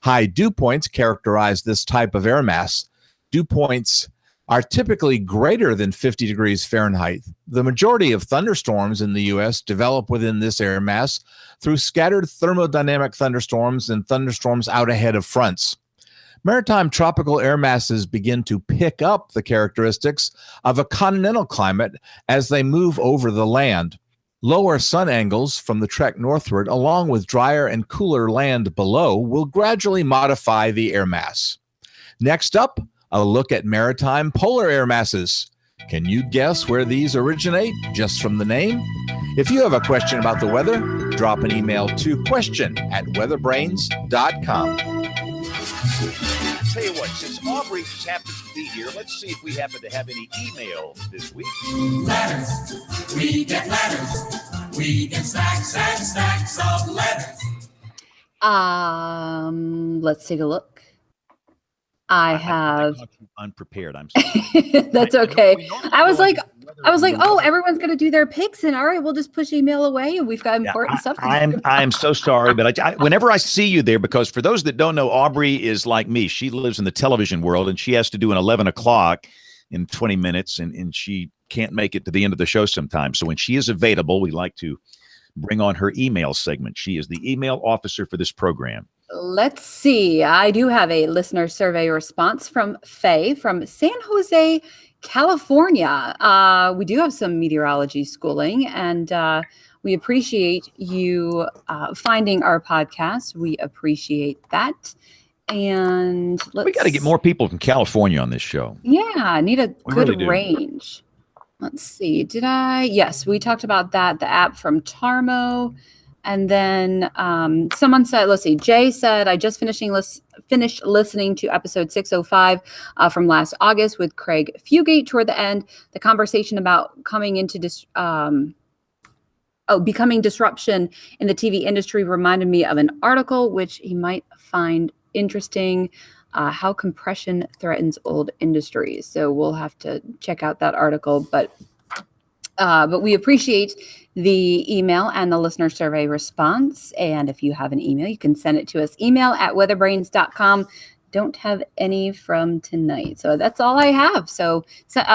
High dew points characterize this type of air mass. Dew points are typically greater than 50 degrees Fahrenheit. The majority of thunderstorms in the U.S. develop within this air mass through scattered thermodynamic thunderstorms and thunderstorms out ahead of fronts. Maritime tropical air masses begin to pick up the characteristics of a continental climate as they move over the land. Lower sun angles from the trek northward, along with drier and cooler land below, will gradually modify the air mass. Next up, a look at maritime polar air masses. Can you guess where these originate just from the name? If you have a question about the weather, drop an email to question@weatherbrains.com. Tell you what, since Aubrey just happens to be here, let's see if we happen to have any emails this week. Letters. We get letters. We get stacks and stacks of letters. Let's take a look. I have unprepared. I'm sorry. That's okay. I was like, oh, everyone's going to do their picks, and all right, we'll just push email away, and we've got important stuff. I'm so sorry, but whenever I see you there, because for those that don't know, Aubrey is like me. She lives in the television world, and she has to do an 11 o'clock in 20 minutes, and she can't make it to the end of the show sometimes. So when she is available, we like to bring on her email segment. She is the email officer for this program. Let's see. I do have a listener survey response from Faye from San Jose, California. We do have some meteorology schooling, and we appreciate you finding our podcast. We appreciate that. And we got to get more people from California on this show. Yeah, I need a good really range. Let's see. Yes, we talked about that. The app from Tarmo. And then someone said, let's see, Jay said, I just finished listening to episode 605 from last August with Craig Fugate toward the end. The conversation about becoming disruption in the TV industry reminded me of an article which he might find interesting, how compression threatens old industries. So we'll have to check out that article, but we appreciate the email and the listener survey response. And if you have an email, you can send it to us. email@weatherbrains.com. Don't have any from tonight. So that's all I have. So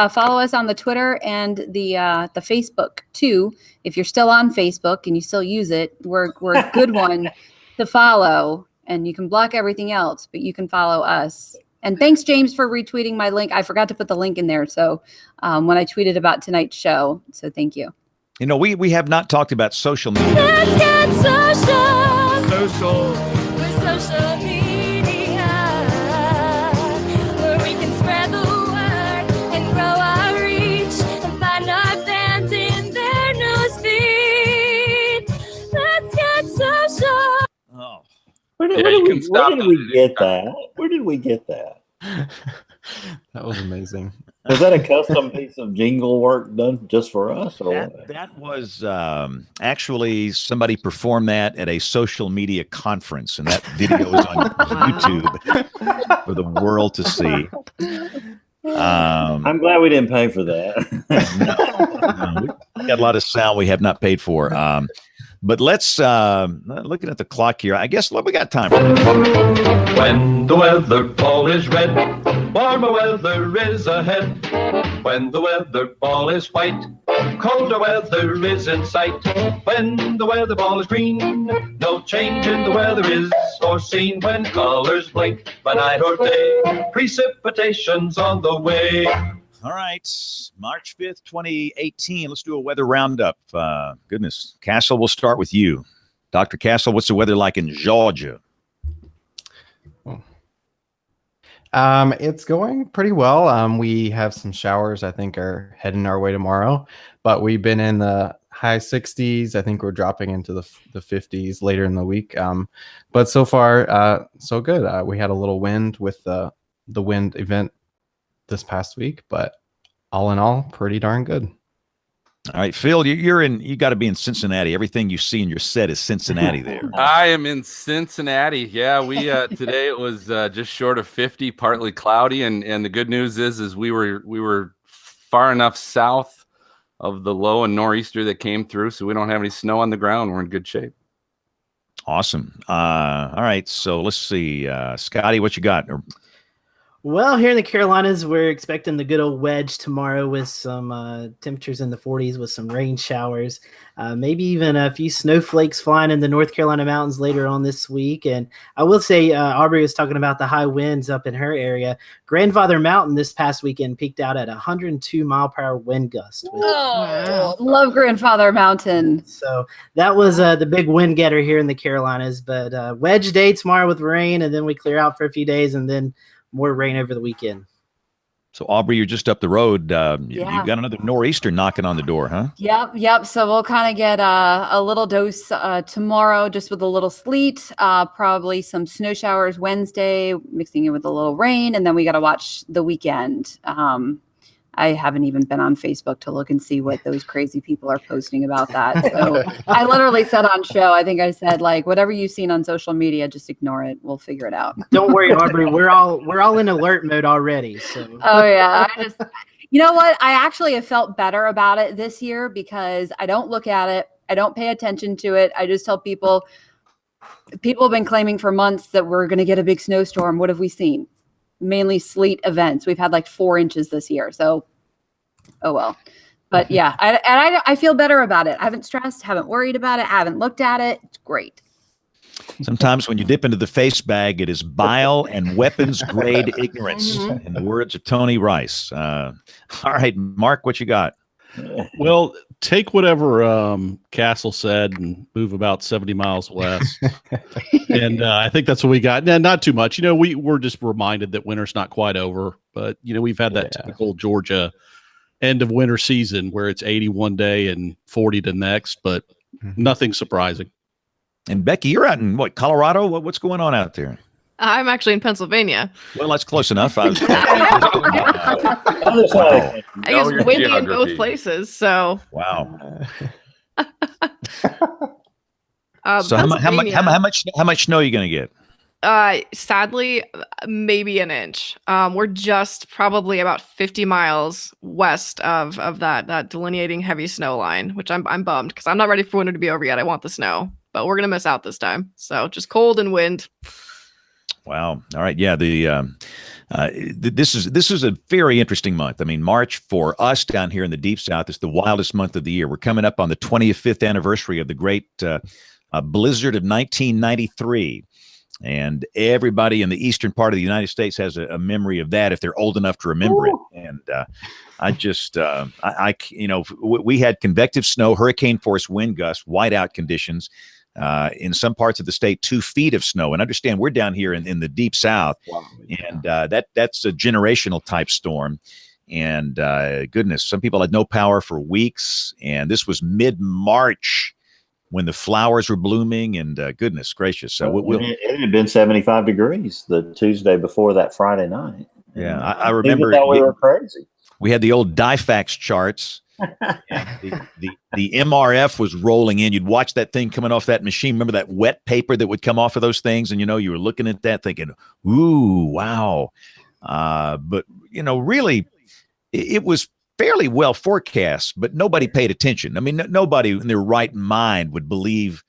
follow us on the Twitter and the Facebook too. If you're still on Facebook and you still use it, we're a good one to follow. And you can block everything else, but you can follow us. And thanks, James, for retweeting my link. I forgot to put the link in there. So when I tweeted about tonight's show. So thank you. You know, we have not talked about social media. Let's get social. With social media. Where we can spread the word and grow our reach and find our fans in their newsfeed. Let's get social. Oh. Where did we get that? Where did we get that? That was amazing. Was that a custom piece of jingle work done just for us? Or that was actually somebody performed that at a social media conference, and that video is on YouTube for the world to see. I'm glad we didn't pay for that. No, we got a lot of sound we have not paid for. But let's looking at the clock here. I guess we got time. When the weather ball is red, warmer weather is ahead. When the weather ball is white, colder weather is in sight. When the weather ball is green, no change in the weather is foreseen. When colors blink by night or day, precipitation's on the way. All right, March 5th, 2018. Let's do a weather roundup. Goodness. Castle, we'll start with you. Dr. Castle, what's the weather like in Georgia? It's going pretty well. We have some showers, I think, are heading our way tomorrow, but we've been in the high 60s. I think we're dropping into the 50s later in the week. But so far, so good. We had a little wind with the wind event this past week, but all in all, pretty darn good. All right, Phil, you got to be in Cincinnati. Everything you see in your set is Cincinnati there. I am in Cincinnati. Yeah, we today it was just short of 50, partly cloudy, and the good news is we were far enough south of the low and nor'easter that came through, so we don't have any snow on the ground. We're in good shape. Awesome. All right, so let's see, Scotty, what you got? Well, here in the Carolinas, we're expecting the good old wedge tomorrow with some temperatures in the 40s with some rain showers, maybe even a few snowflakes flying in the North Carolina mountains later on this week. And I will say, Aubrey was talking about the high winds up in her area. Grandfather Mountain this past weekend peaked out at 102-mile-per-hour wind gust. Love Grandfather Mountain. So that was the big wind getter here in the Carolinas. But wedge day tomorrow with rain, and then we clear out for a few days, and then more rain over the weekend. So Aubrey, you're just up the road. You've got another nor'easter knocking on the door, huh? Yep. So we'll kind of get a little dose tomorrow, just with a little sleet, probably some snow showers Wednesday, mixing in with a little rain, and then we got to watch the weekend. I haven't even been on Facebook to look and see what those crazy people are posting about that. So I literally said on show, I think I said, like, whatever you've seen on social media, just ignore it. We'll figure it out. Don't worry, Aubrey. We're all in alert mode already. So. Oh yeah. You know what? I actually have felt better about it this year because I don't look at it. I don't pay attention to it. I just tell people have been claiming for months that we're going to get a big snowstorm. What have we seen? Mainly sleet events. We've had like 4 inches this year. So, oh well. But yeah, I feel better about it. I haven't stressed, haven't worried about it, haven't looked at it. It's great. Sometimes when you dip into the face bag, it is bile and weapons grade ignorance, in the words of Tony Rice. All right, Mark, what you got? Well, take whatever Castle said and move about 70 miles west. And I think that's what we got. Nah, not too much. We're just reminded that winter's not quite over. But, we've had that typical Georgia end of winter season where it's 80 one day and 40 the next, but nothing surprising. And Becky, you're out in Colorado? What's going on out there? I'm actually in Pennsylvania. Well, that's close enough. I was windy in both places, so. Wow. So how much snow are you going to get? Sadly, maybe an inch. We're just probably about 50 miles west of that delineating heavy snow line, which I'm bummed because I'm not ready for winter to be over yet. I want the snow, but we're gonna miss out this time. So just cold and wind. Wow. All right. Yeah. This is a very interesting month. I mean, March for us down here in the Deep South is the wildest month of the year. We're coming up on the 25th anniversary of the great blizzard of 1993. And everybody in the eastern part of the United States has a memory of that if they're old enough to remember it. And we had convective snow, hurricane force wind gusts, whiteout conditions. In some parts of the state, 2 feet of snow. And understand, we're down here in the Deep South, and that's a generational type storm. And goodness, some people had no power for weeks. And this was mid-March when the flowers were blooming. And goodness gracious, so it had been 75 degrees the Tuesday before that Friday night. Yeah, I remember. We were crazy. We had the old DIFAX charts. the MRF was rolling in. You'd watch that thing coming off that machine. Remember that wet paper that would come off of those things? And, you were looking at that thinking, ooh, wow. But, really, it was fairly well forecast, but nobody paid attention. I mean, nobody in their right mind would believe.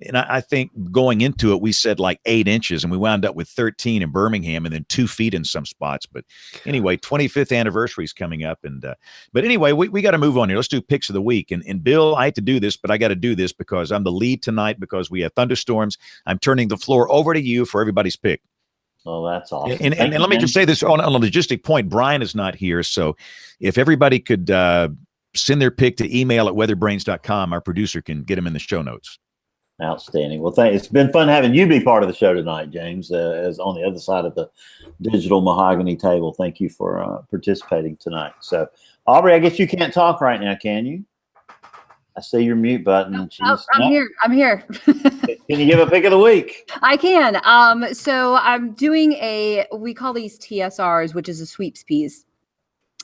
And I think going into it, we said like 8 inches, and we wound up with 13 in Birmingham, and then 2 feet in some spots. But anyway, 25th anniversary is coming up, and but anyway, we got to move on here. Let's do picks of the week. And Bill, I hate to do this, but I got to do this because I'm the lead tonight because we have thunderstorms. I'm turning the floor over to you for everybody's pick. Oh, that's awesome. And let me just say this on a logistic point. Brian is not here, so if everybody could send their pick to email@weatherbrains.com, our producer can get them in the show notes. Outstanding. Well, it's been fun having you be part of the show tonight, James, as on the other side of the digital mahogany table. Thank you for participating tonight. So, Aubrey, I guess you can't talk right now, can you? I see your mute button. I'm here. Can you give a pick of the week? I can. So I'm doing we call these TSRs, which is a sweeps piece.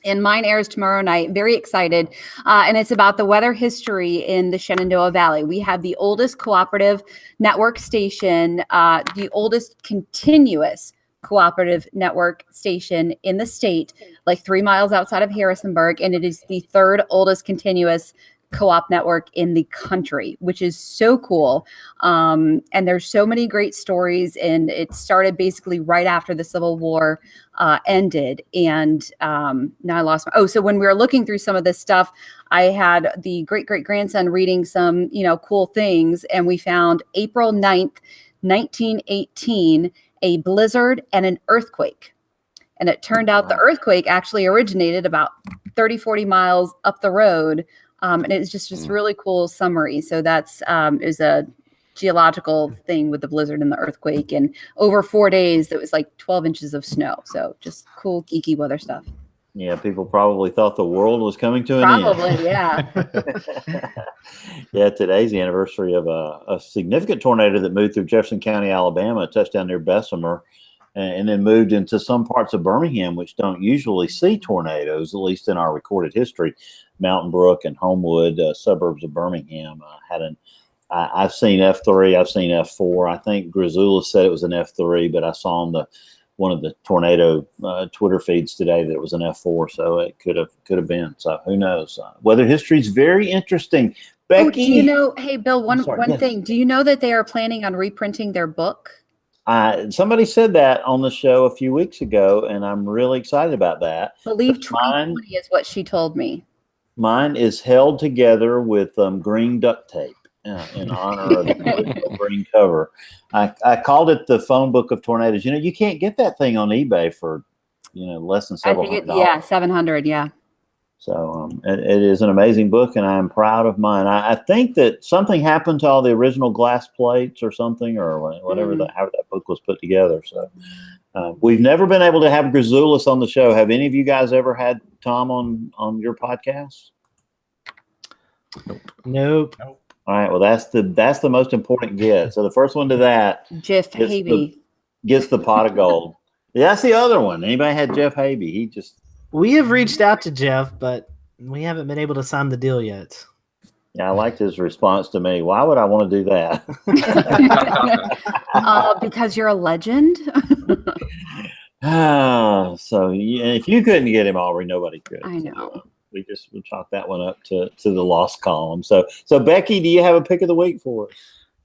And mine airs tomorrow night. Very excited. And it's about the weather history in the Shenandoah Valley. We have the oldest cooperative network station, the oldest continuous cooperative network station in the state, like 3 miles outside of Harrisonburg. And it is the third oldest continuous co-op network in the country, which is so cool. And there's so many great stories, and it started basically right after the Civil War ended. And now I lost so when we were looking through some of this stuff, I had the great-great-grandson reading some, cool things, and we found April 9th, 1918, a blizzard and an earthquake. And it turned out the earthquake actually originated about 30, 40 miles up the road. And it's just really cool summary. So that's is a geological thing with the blizzard and the earthquake. And over 4 days, it was like 12 inches of snow. So just cool, geeky weather stuff. Yeah, people probably thought the world was coming to an end. Probably, yeah. Yeah, today's the anniversary of a significant tornado that moved through Jefferson County, Alabama, touched down near Bessemer, and then moved into some parts of Birmingham, which don't usually see tornadoes, at least in our recorded history. Mountain Brook and Homewood, suburbs of Birmingham, I've seen F3, I've seen F4. I think Grisula said it was an F3, but I saw on one of the tornado Twitter feeds today that it was an F4, so it could have been. So who knows? Weather history is very interesting. Becky, do you know? Hey, Bill, one thing. Do you know that they are planning on reprinting their book? Somebody said that on the show a few weeks ago, and I'm really excited about that. I believe 2020 is what she told me. Mine is held together with green duct tape in honor of the original green cover. I called it the phone book of tornadoes. You can't get that thing on eBay for less than several $100. Yeah, $700. Yeah. So it is an amazing book, and I'm proud of mine. I think that something happened to all the original glass plates or something, or whatever how that book was put together. So we've never been able to have Grisoulis on the show. Have any of you guys ever had Tom on your podcast? Nope. All right. Well, that's the most important get. So the first one to that, Jeff Habey gets the pot of gold. Yeah, that's the other one. Anybody had Jeff Habey? We have reached out to Jeff, but we haven't been able to sign the deal yet. Yeah, I liked his response to me. Why would I want to do that? Because you're a legend. So if you couldn't get him, Aubrey, nobody could. I know. We'll chalk that one up to the lost column. So Becky, do you have a pick of the week for us?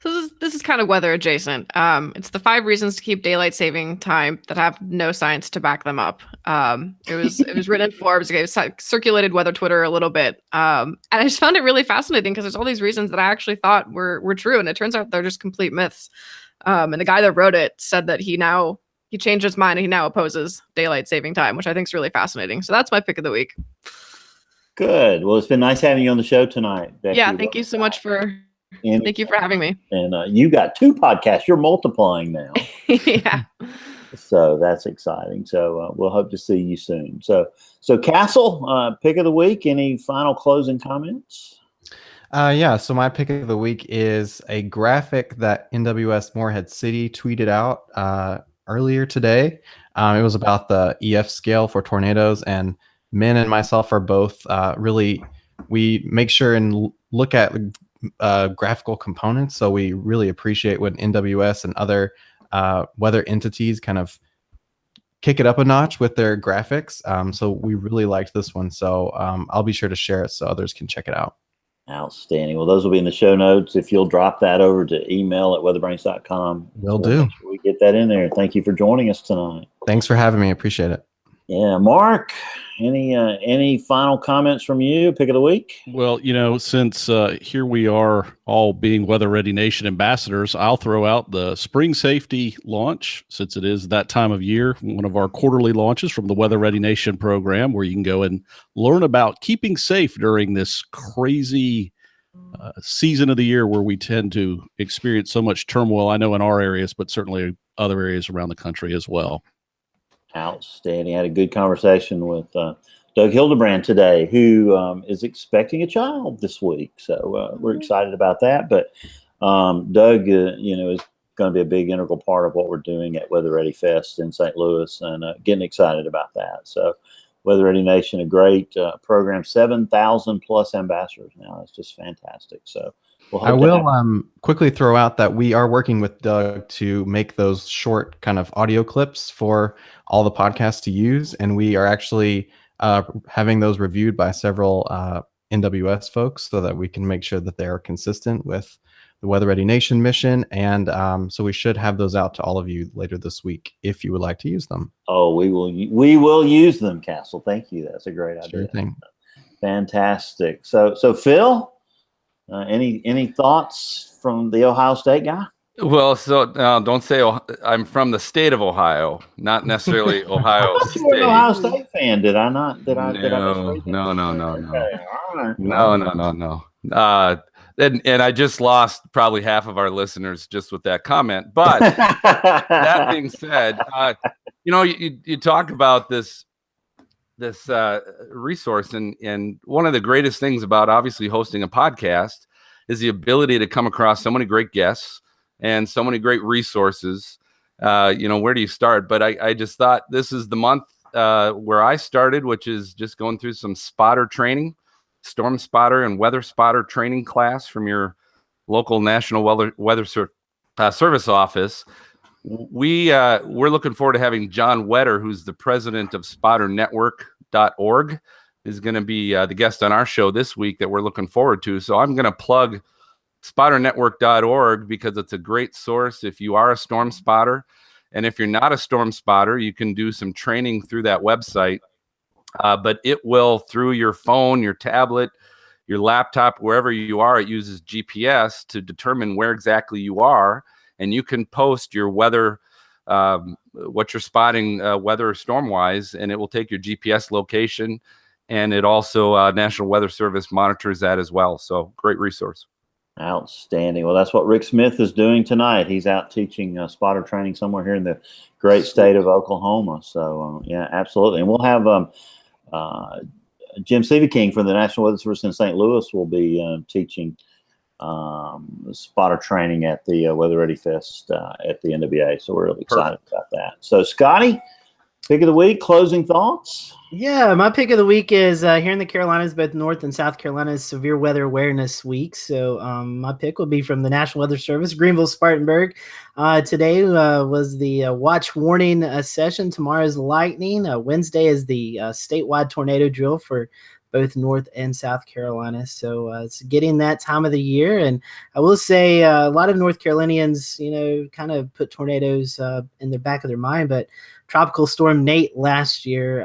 So this is kind of weather adjacent. It's the 5 reasons to keep daylight saving time that have no science to back them up. It was written in Forbes. It circulated weather Twitter a little bit. And I just found it really fascinating because there's all these reasons that I actually thought were true. And it turns out they're just complete myths. And the guy that wrote it said that he changed his mind and he now opposes daylight saving time, which I think is really fascinating. So that's my pick of the week. Good. Well, it's been nice having you on the show tonight, Becky. Yeah, thank you so much thank you for having me. And you got 2 podcasts. You're multiplying now. Yeah. So that's exciting. So we'll hope to see you soon. So Castle, pick of the week. Any final closing comments? Yeah. So my pick of the week is a graphic that NWS Morehead City tweeted out earlier today. It was about the EF scale for tornadoes, and Min and myself are both we make sure and look at graphical components. So we really appreciate when NWS and other weather entities kind of kick it up a notch with their graphics. So we really liked this one. So I'll be sure to share it so others can check it out. Outstanding. Well, those will be in the show notes. If you'll drop that over to email@weatherbrains.com. Will do. Make sure we get that in there. Thank you for joining us tonight. Thanks for having me. I appreciate it. Yeah, Mark, any final comments from you? Pick of the week? Well, since here we are all being Weather Ready Nation ambassadors, I'll throw out the spring safety launch, since it is that time of year, one of our quarterly launches from the Weather Ready Nation program, where you can go and learn about keeping safe during this crazy season of the year where we tend to experience so much turmoil. I know in our areas, but certainly other areas around the country as well. Outstanding. I had a good conversation with Doug Hildebrand today, who is expecting a child this week. So we're excited about that. But Doug, is going to be a big integral part of what we're doing at Weather Ready Fest in St. Louis, and getting excited about that. So Weather Ready Nation, a great program, 7,000 plus ambassadors now. It's just fantastic. So I will quickly throw out that we are working with Doug to make those short kind of audio clips for all the podcasts to use. And we are actually having those reviewed by several NWS folks so that we can make sure that they are consistent with the Weather Ready Nation mission. And so we should have those out to all of you later this week if you would like to use them. Oh, we will use them, Castle. Thank you. That's a great idea. Sure thing. Fantastic. So Phil, any thoughts from the Ohio State guy? Well, so don't say I'm from the state of Ohio, not necessarily Ohio State. You're an Ohio State fan, did I not? Did I? No. Okay. All right. No. And I just lost probably half of our listeners just with that comment. But that being said, you talk about this resource, and one of the greatest things about obviously hosting a podcast is the ability to come across so many great guests and so many great resources. Where do you start? But I just thought this is the month where I started, which is just going through some spotter training, storm spotter and weather spotter training class from your local National Weather Service office. We're looking forward to having John Wetter, who's the president of SpotterNetwork.org, is going to be the guest on our show this week that we're looking forward to. So I'm going to plug SpotterNetwork.org because it's a great source if you are a storm spotter. And if you're not a storm spotter, you can do some training through that website. But it will, through your phone, your tablet, your laptop, wherever you are, it uses GPS to determine where exactly you are. And you can post your weather, what you're spotting weather storm-wise, and it will take your GPS location. And it also, National Weather Service monitors that as well. So great resource. Outstanding. Well, that's what Rick Smith is doing tonight. He's out teaching spotter training somewhere here in the great state of Oklahoma. So, yeah, absolutely. And we'll have Jim Seeviking from the National Weather Service in St. Louis will be teaching spotter training at the Weather Ready Fest at the NWA. So we're really excited about that. So, Scotty, pick of the week, closing thoughts? Yeah, my pick of the week is here in the Carolinas, both North and South Carolina, is Severe Weather Awareness Week. So my pick will be from the National Weather Service, Greenville, Spartanburg. Today was the watch warning session. Tomorrow is lightning. Wednesday is the statewide tornado drill for both North and South Carolina. So it's getting that time of the year. And I will say a lot of North Carolinians, kind of put tornadoes in the back of their mind, but Tropical Storm Nate last year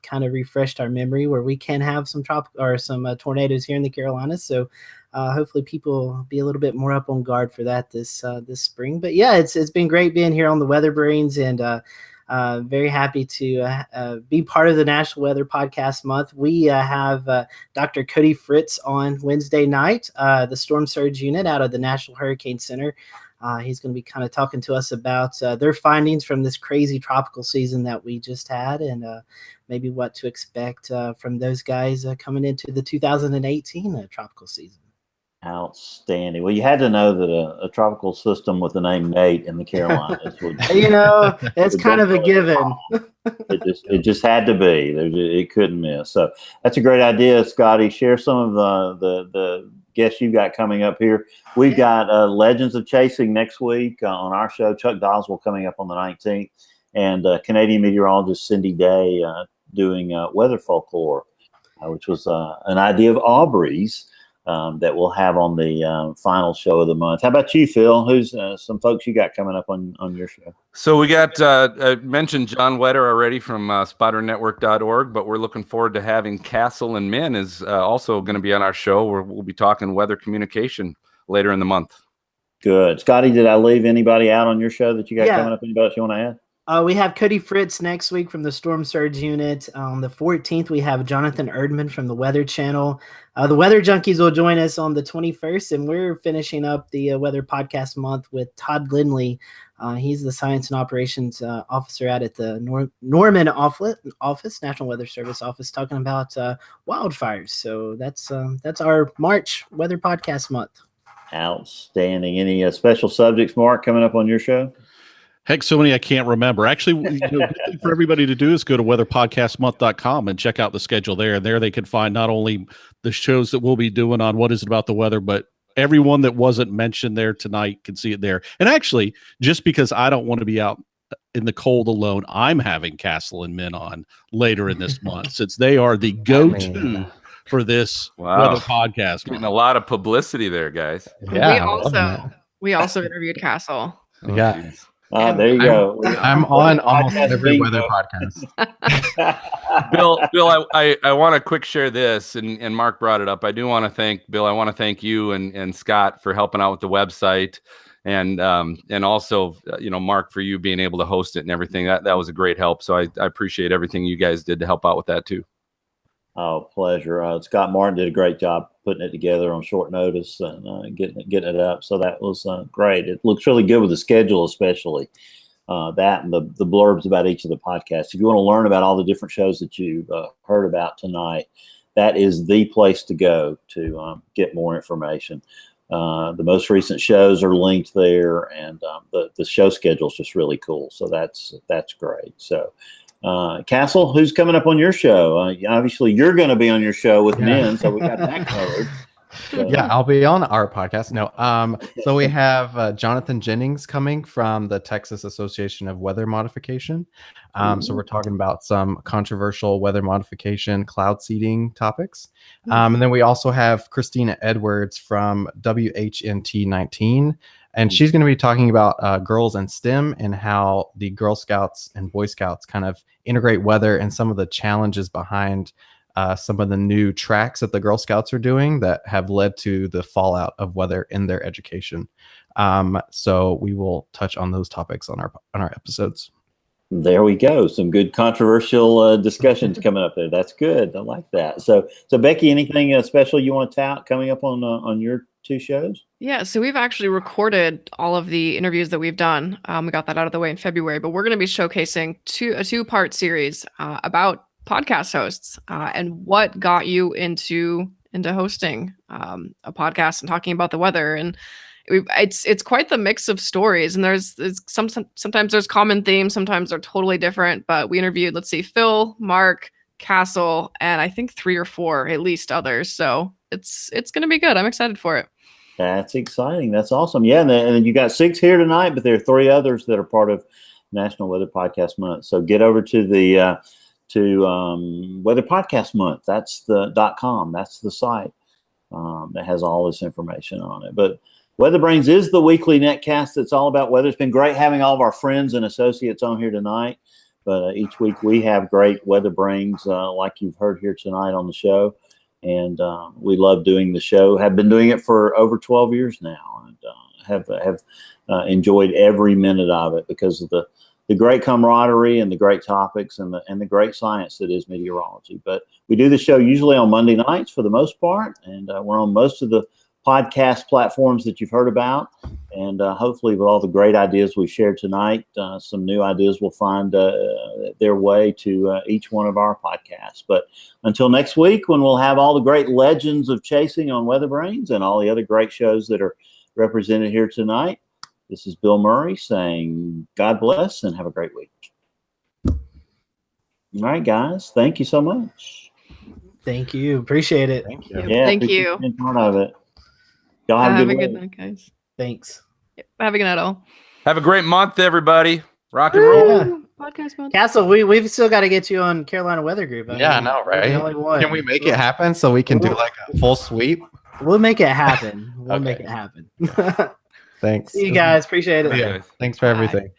kind of refreshed our memory where we can have some tornadoes here in the Carolinas. So hopefully people will be a little bit more up on guard for that this spring. But yeah, it's been great being here on the WeatherBrains, and very happy to be part of the National Weather Podcast Month. We have Dr. Cody Fritz on Wednesday night, the Storm Surge Unit out of the National Hurricane Center. He's going to be kind of talking to us about their findings from this crazy tropical season that we just had, and maybe what to expect from those guys coming into the 2018 tropical season. Outstanding. Well, you had to know that a tropical system with the name Nate in the Carolinas would, it's kind of a given. It just had to be. It couldn't miss. So that's a great idea, Scotty. Share some of the guests you've got coming up here. We've got Legends of Chasing next week on our show. Chuck Doswell coming up on the 19th. and Canadian meteorologist Cindy Day doing weather folklore, which was an idea of Aubrey's that we'll have on the final show of the month. How about you, Phil? Who's some folks you got coming up on your show? So we got I mentioned John Wetter already from spotternetwork.org, but we're looking forward to having Castle and Min is also going to be on our show, where we'll be talking weather communication later in the month. Good. Scotty, did I leave anybody out on your show that you got coming up? Anybody else you want to add? We have Cody Fritz next week from the Storm Surge Unit. On the 14th, we have Jonathan Erdman from the Weather Channel. The Weather Junkies will join us on the 21st, and we're finishing up the Weather Podcast Month with Todd Lindley. He's the Science and Operations Officer at the Norman office, National Weather Service office, talking about wildfires. So that's our March Weather Podcast Month. Outstanding. Any special subjects, Mark, coming up on your show? Heck, so many I can't remember. Actually, good thing for everybody to do is go to weatherpodcastmonth.com and check out the schedule there. And there they can find not only the shows that we'll be doing on What Is It About the Weather, but everyone that wasn't mentioned there tonight can see it there. And actually, just because I don't want to be out in the cold alone, I'm having Castle and Min on later in this month, since they are the go-to for this weather podcast. Getting a lot of publicity there, guys. Yeah, we also interviewed Castle. Yeah. There you go. I'm on almost every weather podcast. Bill, I want to quick share this, and Mark brought it up. I do want to thank Bill. I want to thank you and Scott for helping out with the website, and also Mark, for you being able to host it and everything. That was a great help. So I appreciate everything you guys did to help out with that too. Oh, pleasure. Scott Martin did a great job putting it together on short notice and getting it up. So that was great. It looks really good with the schedule, especially that and the blurbs about each of the podcasts. If you want to learn about all the different shows that you've heard about tonight, that is the place to go to get more information. The most recent shows are linked there, and the show schedule is just really cool. So that's great. So. Castle, who's coming up on your show? Obviously, you're going to be on your show with Min, so we got that covered. So. Yeah, I'll be on our podcast. No, so we have Jonathan Jennings coming from the Texas Association of Weather Modification. So we're talking about some controversial weather modification, cloud seeding topics. And then we also have Christina Edwards from WHNT 19. And she's going to be talking about girls in STEM and how the Girl Scouts and Boy Scouts kind of integrate weather and some of the challenges behind some of the new tracks that the Girl Scouts are doing that have led to the fallout of weather in their education. So we will touch on those topics on our episodes. There we go. Some good controversial discussions coming up there. That's good. I like that. So Becky, anything special you want to tout coming up on your two shows? Yeah, so we've actually recorded all of the interviews that we've done. We got that out of the way in February, but we're going to be showcasing a two-part series about podcast hosts and what got you into hosting a podcast and talking about the weather. And it's quite the mix of stories, and sometimes there's common themes, sometimes they're totally different. But we interviewed, Phil, Mark, Castle, and I think 3 or 4 at least others. So it's going to be good. I'm excited for it. That's exciting. That's awesome. Yeah, and you got 6 here tonight, but there are 3 others that are part of National Weather Podcast Month. So get over to the Weather Podcast Month. That's the .com. That's the site that has all this information on it. But WeatherBrains is the weekly netcast that's all about weather. It's been great having all of our friends and associates on here tonight. But each week we have great WeatherBrains like you've heard here tonight on the show. And we love doing the show. Have been doing it for over 12 years now, and have enjoyed every minute of it because of the great camaraderie and the great topics and the great science that is meteorology. But we do the show usually on Monday nights for the most part, and we're on most of the podcast platforms that you've heard about. And hopefully with all the great ideas we've shared tonight, some new ideas will find their way to each one of our podcasts. But until next week, when we'll have all the great legends of chasing on WeatherBrains and all the other great shows that are represented here tonight, this is Bill Murray saying God bless and have a great week. All right, guys. Thank you so much. Thank you. Appreciate it. Thank you. Yeah, Thank you. Being part of it. Y'all Have a good night, guys. Thanks. Yep. Have a good night, all. Have a great month, everybody. Rock and roll. Yeah. podcast mode. Castle, we've still got to get you on Carolina Weather Group. I know, you're right? the only one. Can we make it happen so we can do like a full sweep? We'll make it happen. We'll Okay. make it happen. Thanks. See you guys. Appreciate it. Yeah. Thanks for everything.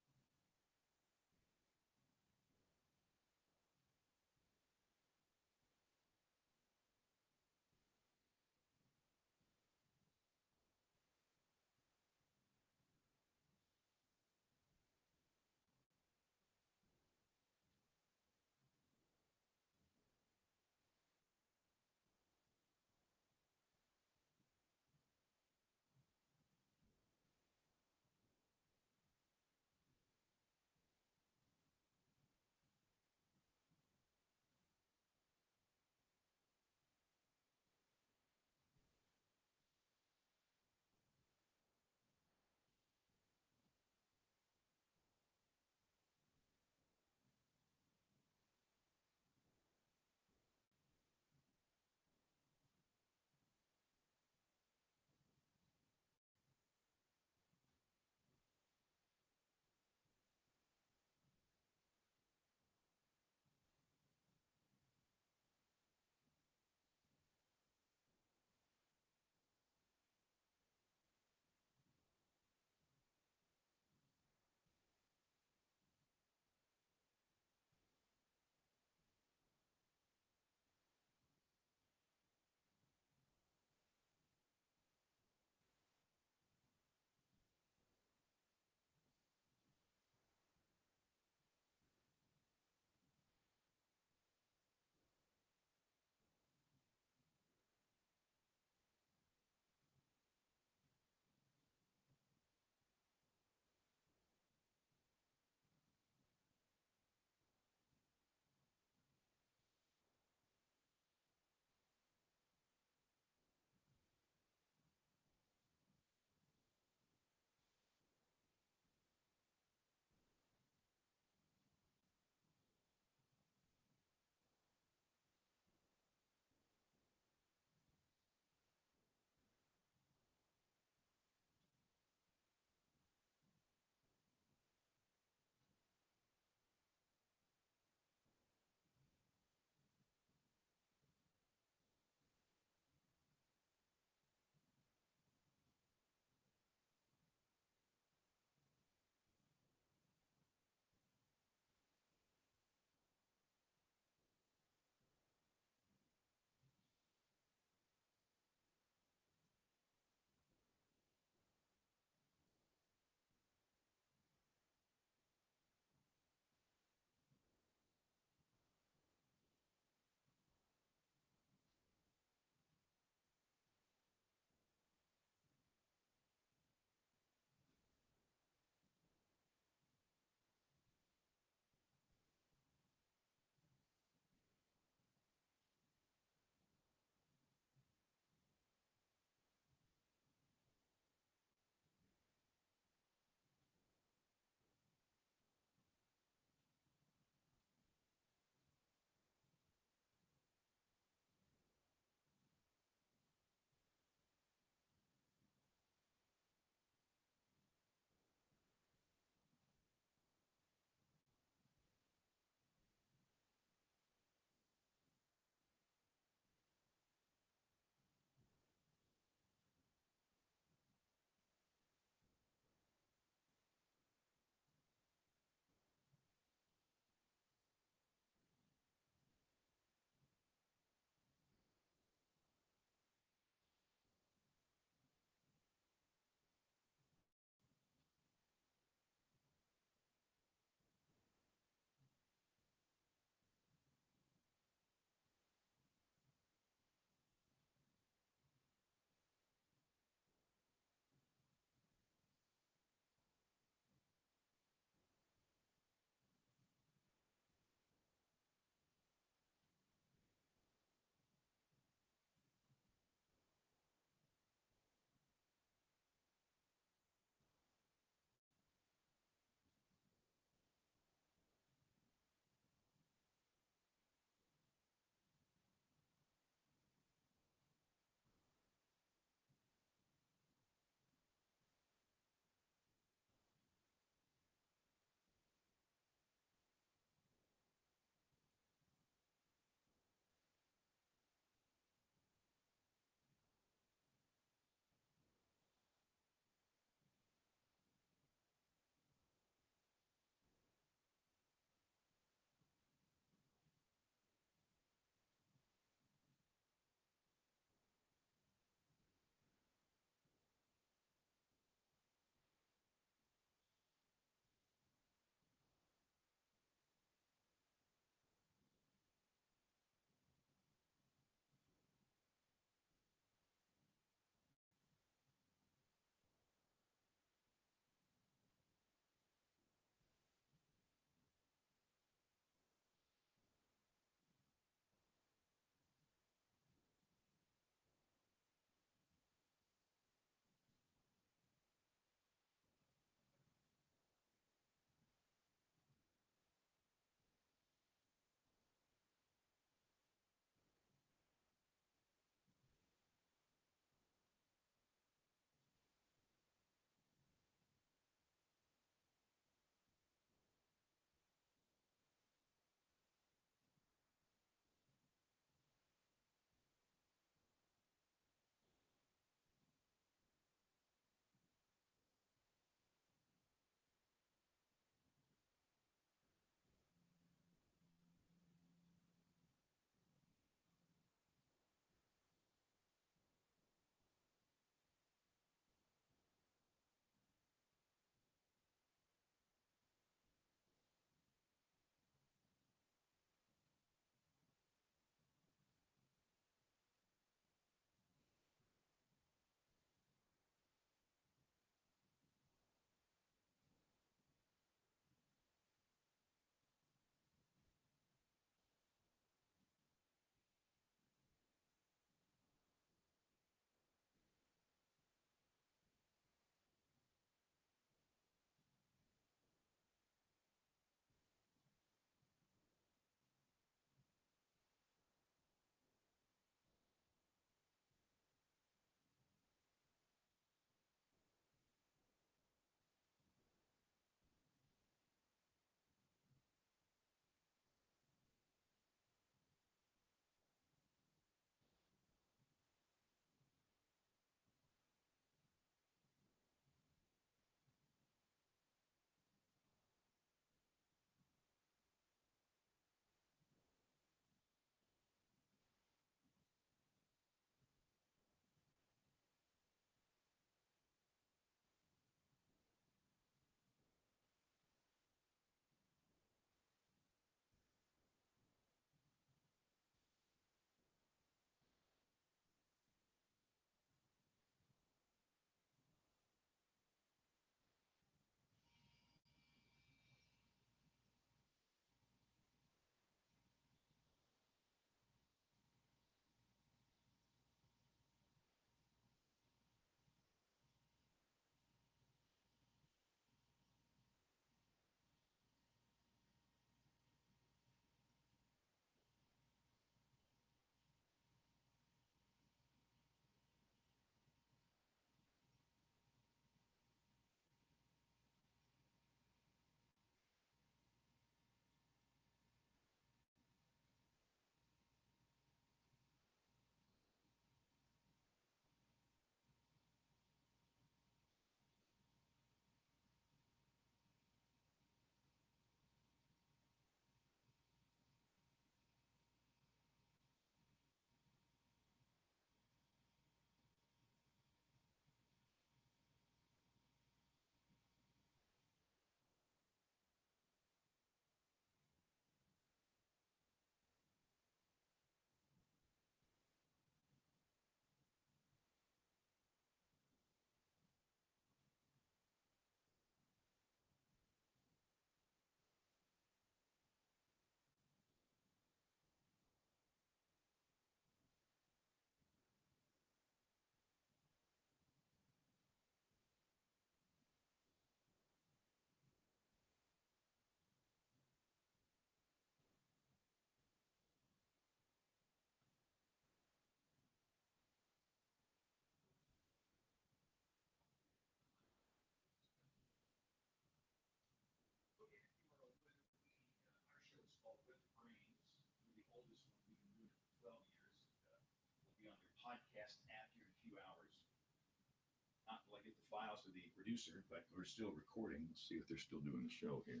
files to the producer, but we're still recording. Let's see if they're still doing the show here.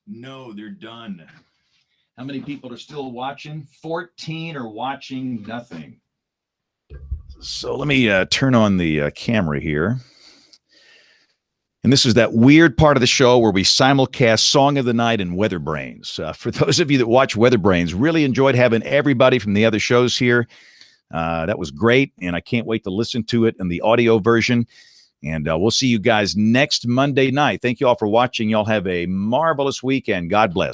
No, they're done. How many people are still watching? 14 are watching nothing. So let me turn on the camera here. And this is that weird part of the show where we simulcast Song of the Night and WeatherBrains. For those of you that watch WeatherBrains, really enjoyed having everybody from the other shows here. That was great, and I can't wait to listen to it in the audio version. And we'll see you guys next Monday night. Thank you all for watching. Y'all have a marvelous weekend. God bless.